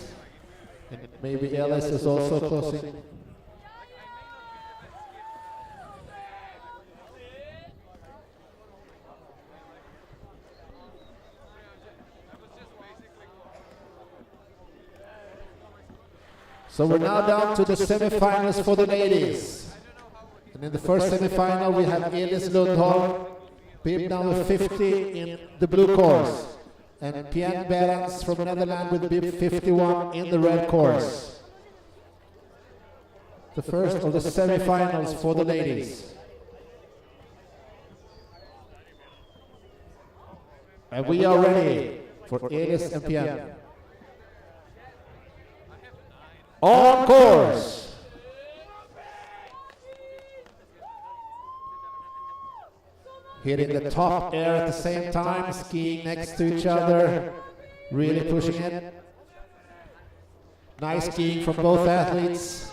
and maybe Elis is also closing. So we're now down to the semifinals for the ladies. And in the first semifinal we have Elis Lundholm, bib number 50 in the blue course, and Pien Berends from Netherlands with bib 51 in the red course. The first of the semifinals for the ladies. And we are ready for Elis and Pien. On course. Hitting the top air at the same time, skiing next to each other, really pushing it. Nice skiing from both athletes.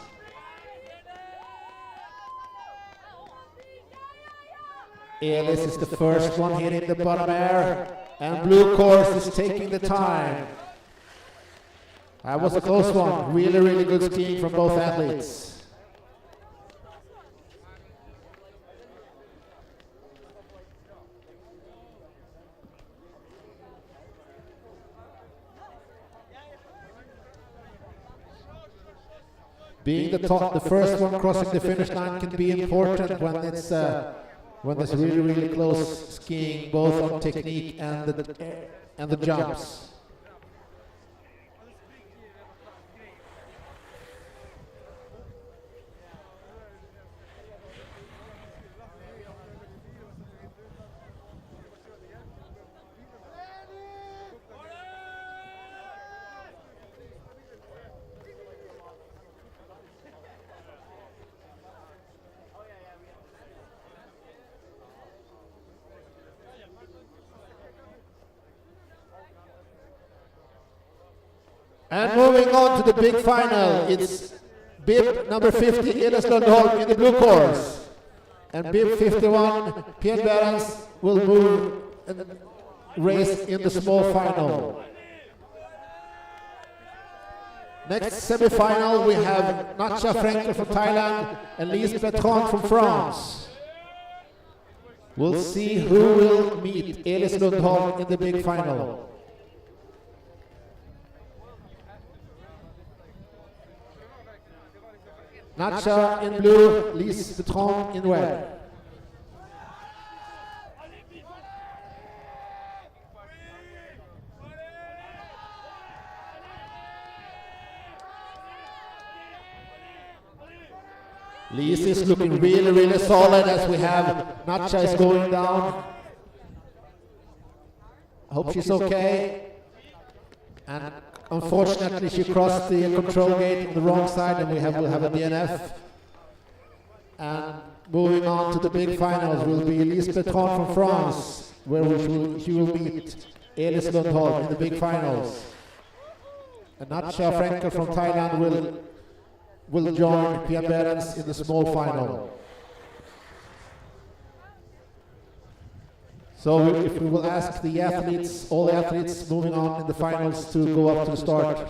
Elis is the first one hitting the bottom air, and blue course is taking the time. That was a close one. Really, really good skiing from both athletes. Being the top, the first one crossing the finish line can be important when it's really, really close skiing, both on technique and the jumps. And moving on to the big final, it's bib number 50, Elis Lundholm in the blue course. And bib 51, Pien Berends, will move and race in the small final. Next semi-final, we have Natcha Frenkel from Thailand and Lise Bertrand from France. We'll see who will meet Elis Lundholm in the big final. Natcha in blue, Lise Bertrand in red. Lise is looking really, really solid as we have Natcha is going down. I hope she's okay. And unfortunately, she crossed the control gate on the wrong side, and we'll have a DNF. And moving on to the big finals will be Lise Bertrand from France, where she will meet Elis Lundholm in the big finals. And Natcha Frenkel from Thailand will join Pien Berends in the small final. So if we will ask the athletes, all the athletes moving on in the finals to go up to the start.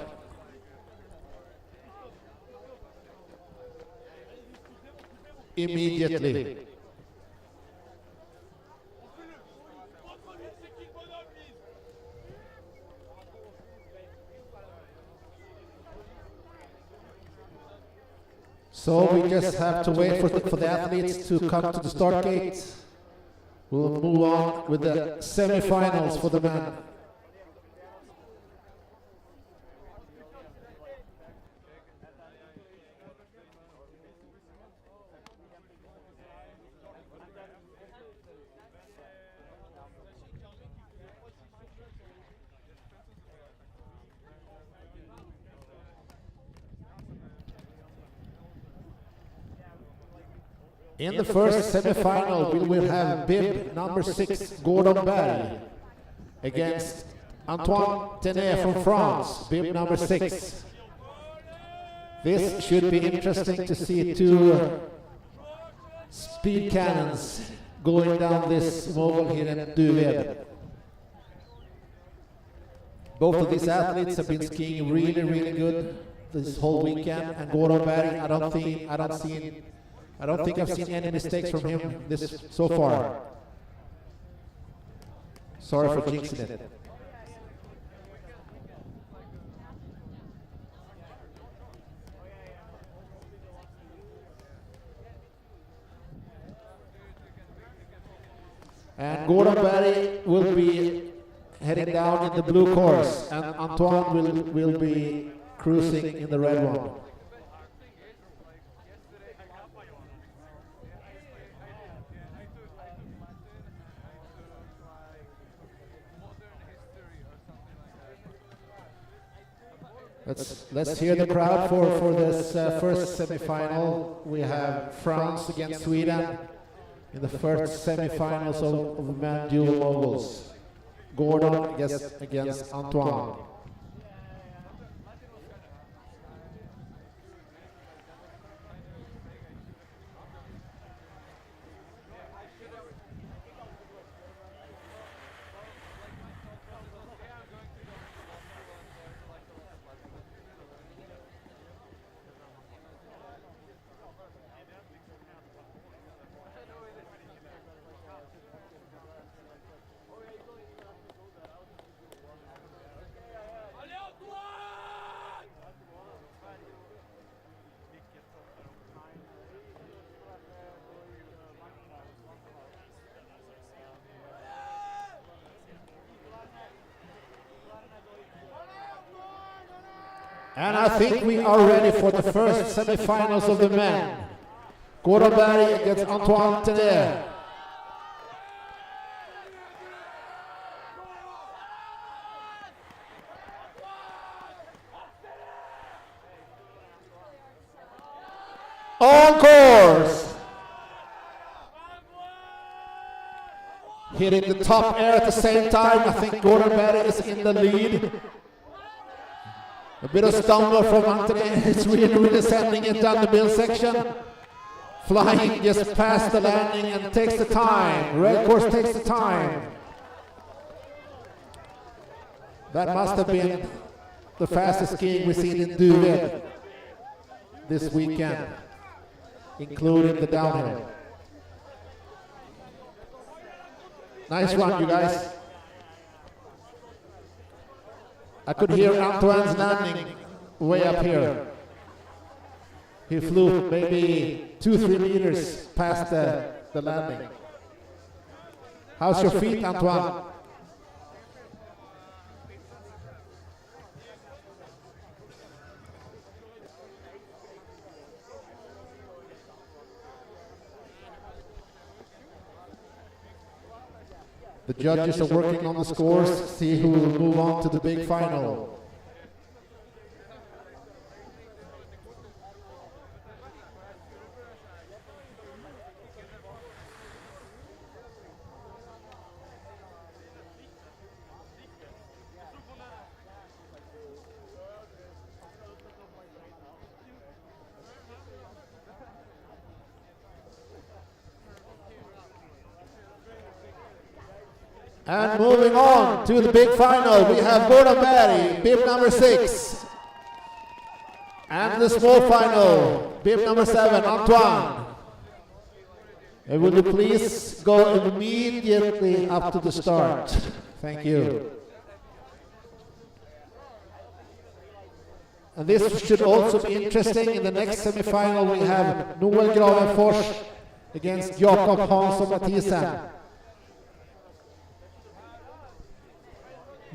Immediately. So we just have to wait for the athletes to come to the start gate. We'll move on with the semi-finals for the men. In the first semi-final, we will have bib number 6, Gordon Berg, against Antoine Tenet from France, bib number 6. This should be interesting to see two speed cannons going down this Mogul here in Duved. Both of these athletes have been skiing really, really good this whole weekend, and Gordon Berg, I don't think I've seen any mistakes from him this so far. Sorry for jinxing it. And Gordon Berry will be heading down in the blue course, and Antoine will be cruising in the red one. Let's hear the crowd for this first semi-final. We have France against Sweden in the first semi-finals of men dual moguls. Gordon against Antoine. And I think we are ready for the first semi-finals of the men. Gordon Berry against Antoine Tener. On course. Hitting the top air at the same time. I think Gordon Berry is in the lead. A bit of stumble from Anthony. It's really sending it down the middle section. Flying just past the landing and takes the time. Red course takes the time. That must have been the fastest skiing we've seen in Duved this weekend, including the downhill. Nice run, you guys. I could hear Antoine's landing way up here. He flew maybe 2-3 meters past the landing. How's your feet, Antoine? The judges are working on the scores, see who will move on to the big final. And moving on to the big final, we have Gordon Berry, bib number 6. And the small final, bib number 7, Antoine. And will you please go immediately up to the start? Thank you. And this should also be interesting. In the next semi-final, we have Noel Gravenfors against Jakob Hansson Mathisen.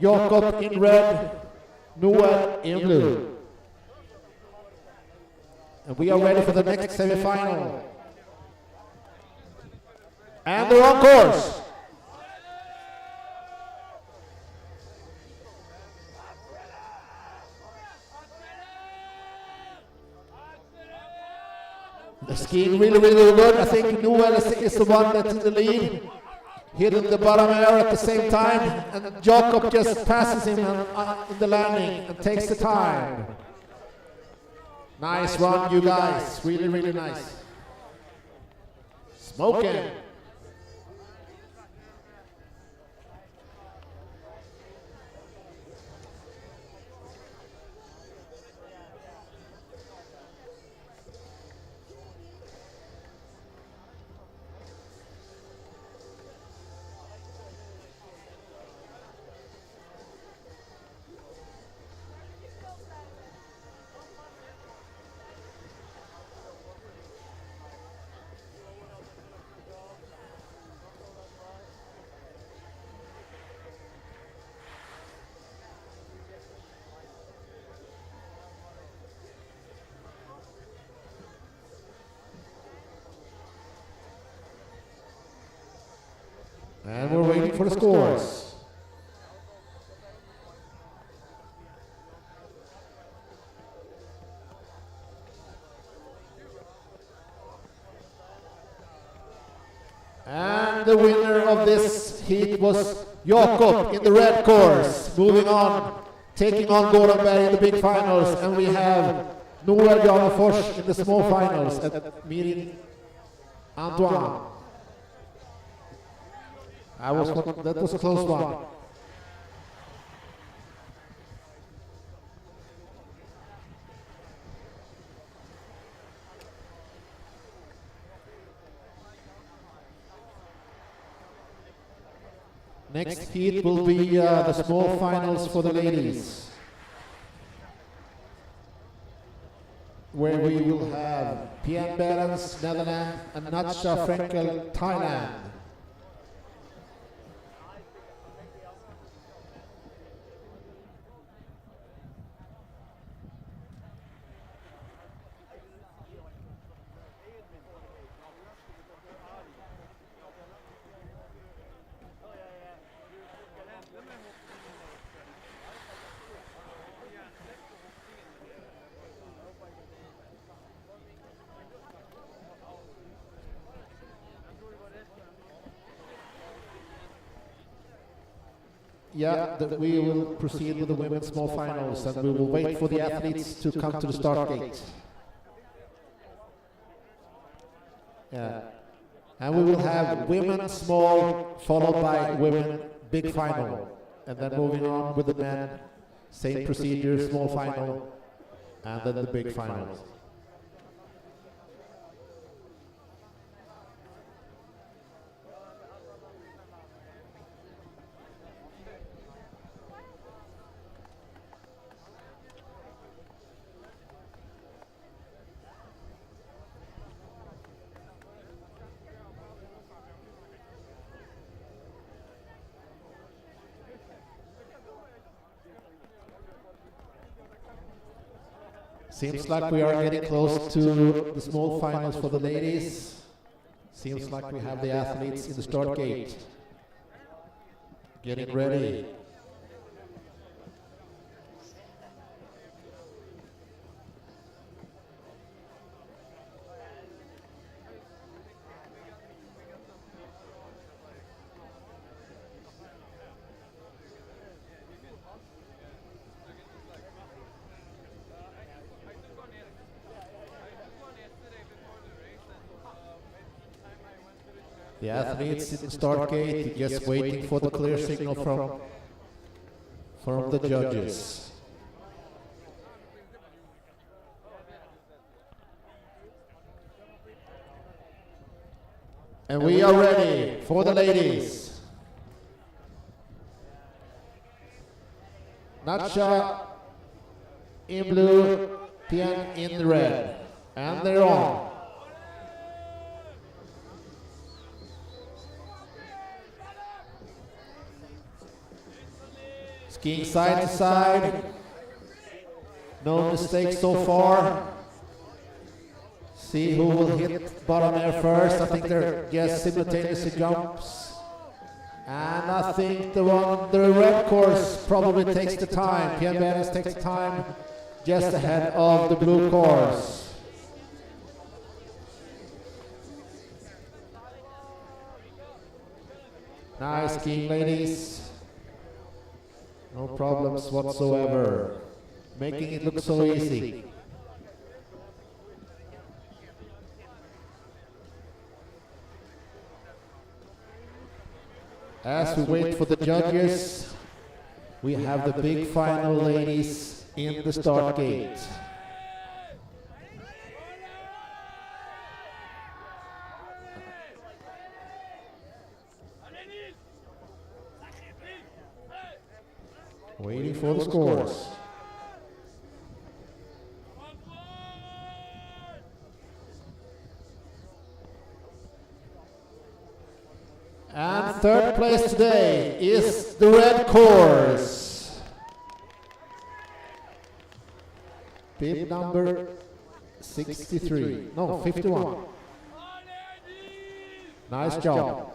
Jakob in red, Noel in blue. And we are ready for the next semi-final. And they're on course. The skiing really good. I think Noel is the one that's in the lead. Hitting the bottom air at the same time, and Jakob just passes him in the landing and takes the time. Nice run, you guys. Really nice. Smoking. And we're waiting for the scores. And the winner of this heat was Jakob in the red course. Moving on, taking on Gordonberg in the big finals. And we have Noel Janefors in the small finals at meeting Antoine. That was a close one. Next heat will be the small finals for the ladies, where we will have Pien Berens, Netherlands, and Natsha Frenkel, Thailand. We will proceed with the women's small finals, and we will wait for the athletes to come to the start gate. And we will have women small followed by women big final, and then moving on with the men, same procedure, small final, and then the big final. Seems like we are getting close to the small finals for the ladies. Seems like we have the athletes in the start gate. Getting ready. The athletes in the start gate just waiting for the clear signal from the judges. And we are ready for the ladies. Natsha in blue, Tien in red. And they're on. Skiing side to side. No mistakes so far. See who will hit bottom air first. I think they're just simultaneously jumps. And I think the red course probably takes the time. Pien Berens takes the time just ahead of the blue course. Nice skiing, ladies. No problems whatsoever. Making it look so easy. As we wait for the judges, we have the big final ladies in the start gate. Waiting for the scores. And third place today is the red course. Bib number 63. No, 51. Nice job.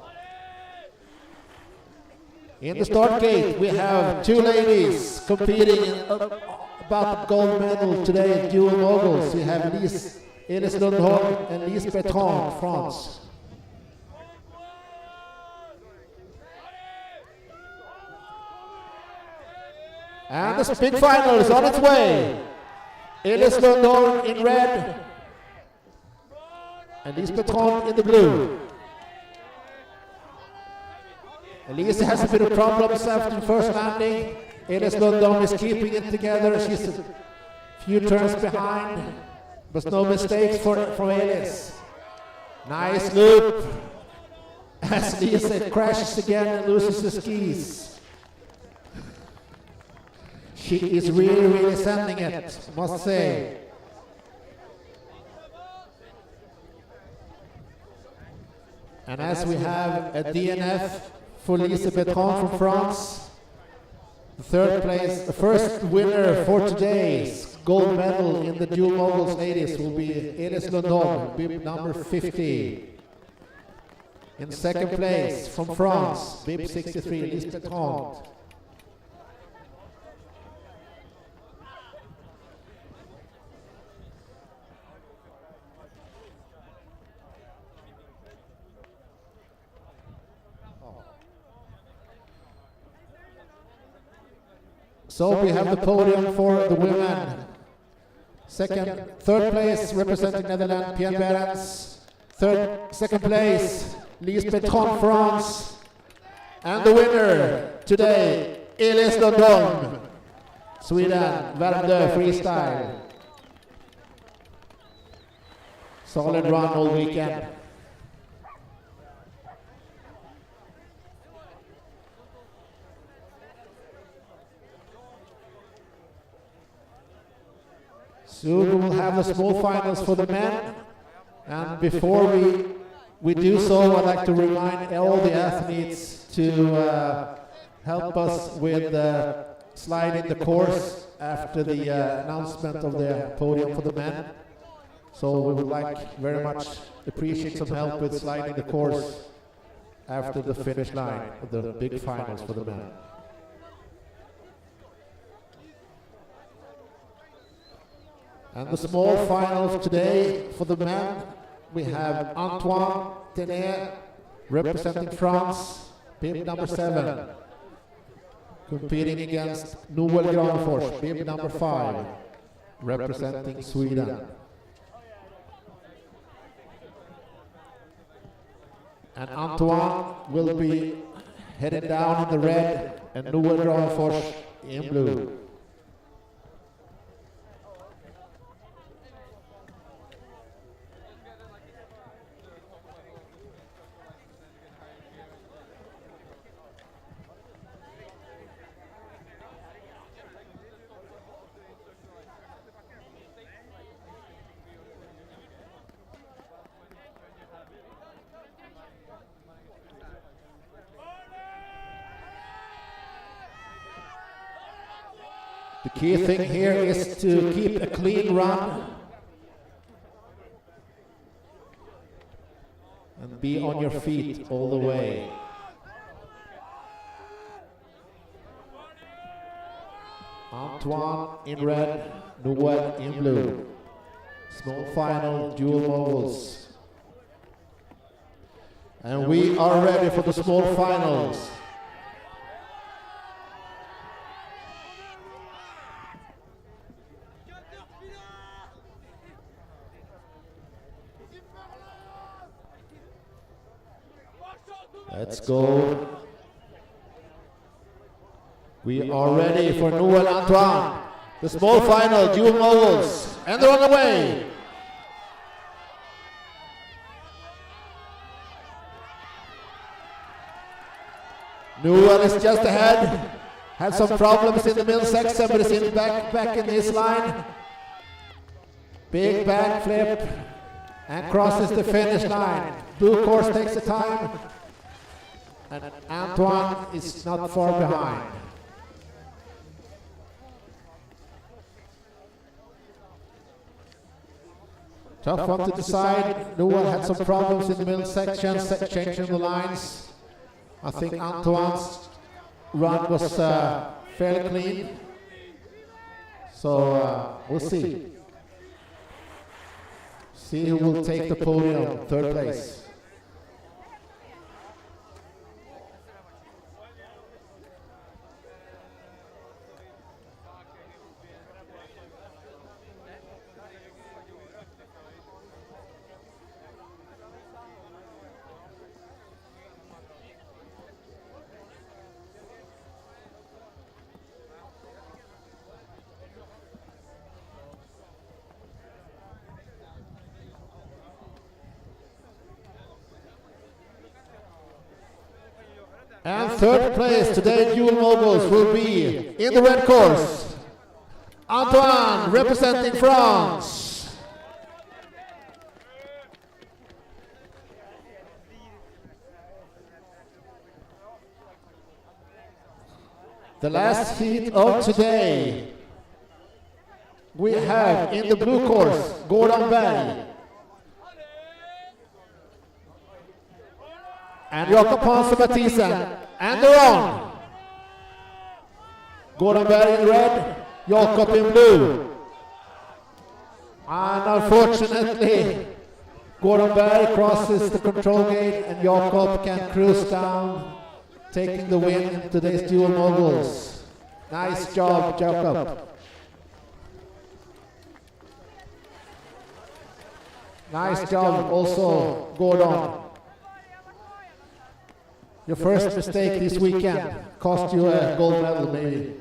In the start gate, we have two ladies competing about the gold medal today in dual moguls. We have Elis Lundholm and Lise Bertrand, France. And the big final is on its way. Elis Lundholm in red and Lise Bertrand in the blue. Elise has a bit of problems after the first landing. Elis Lundholm is keeping it together. She's a few turns behind, but no mistakes from Elis. Nice loop. As Lise crashes again and loses the skis. She is really sending it, must say. And as we have a DNF for Lise Bertrand from France, the first winner for today's gold medal in the dual moguls ladies will be Elis Lundholm, bib number 50. In second place from France, bib 63, Lise Bertrand. So we have the podium for the women. Third place representing Netherlands, Pian Berends. Second place, Lise Bertrand, France. And the winner today, Elis Lundholm, Sweden, Värmdö freestyle. Solid run all weekend. Soon we will have the small finals for the men, and before we do so, I'd like to remind all the athletes to help us with sliding the course after the announcement of the podium for the men. So we would like very much appreciate some help with sliding the course after the finish line of the big finals for the men. And the small finals today for the men, we have Antoine Tenet representing France, bib number 7, competing against Noel Granfors, bib number 5, representing Sweden. And Antoine will be headed down in the red and Noel Granfors in blue. The key thing here is to keep a clean run and be on your feet all the way. Antoine in red, Noel in blue. Small final, dual moguls. And we are ready for the small finals. Let's go. We are ready for Noel Antoine, the small final, dual moguls, and they're on the way. Noel is just ahead. Had some problems in the middle section, but is in back in his line. Big backflip and crosses the finish line. Blue course takes the time. And Antoine is not far behind. Tough one to decide. Noel had some problems in the middle section, changing the lines. I think Antoine's run was fairly clean. So we'll see. See who will take the podium, third place. And third place today, Dual Moguls will be in the red course, Antoine representing France. The last heat of today, we have in the blue course, Gordon Berg. And Jakob Hansson Mathisen, and they're on. Gordon Berg in red, Jakob in blue. And unfortunately, Gordon Berg crosses the control gate and Jakob can cruise down, taking the win in today's Dual Moguls. Nice job, Jakob. Nice job also, Gordon. Your first mistake this weekend cost you a gold medal, maybe.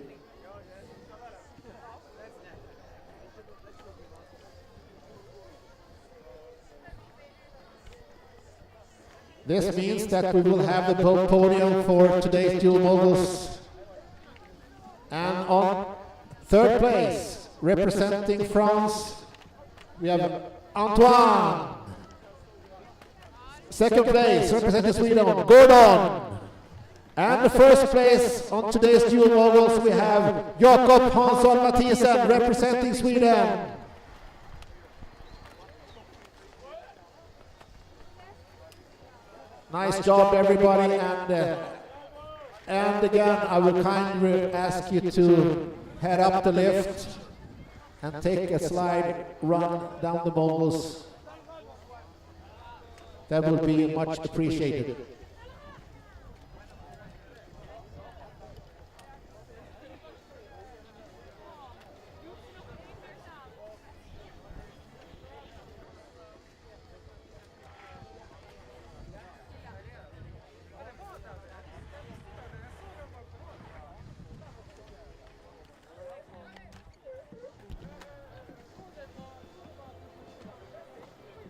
This means that we will have the podium for today's Dual Moguls. And on third place, representing France, we have Antoine. Second place, representing Sweden, Gordon. And the first place on today's Dual Moguls, we have Jakob Hansson Mathisen, representing Sweden. Nice job, everybody. And again, I will kindly ask you to head up the lift and take a slide run down the moguls. That will be much appreciated.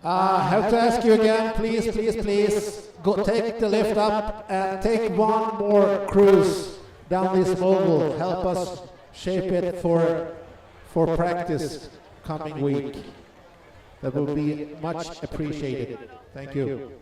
I have to ask you again, please, go take the lift up and take one more cruise down this mogul. Help us shape it for practice coming week. That will be much appreciated. Thank you.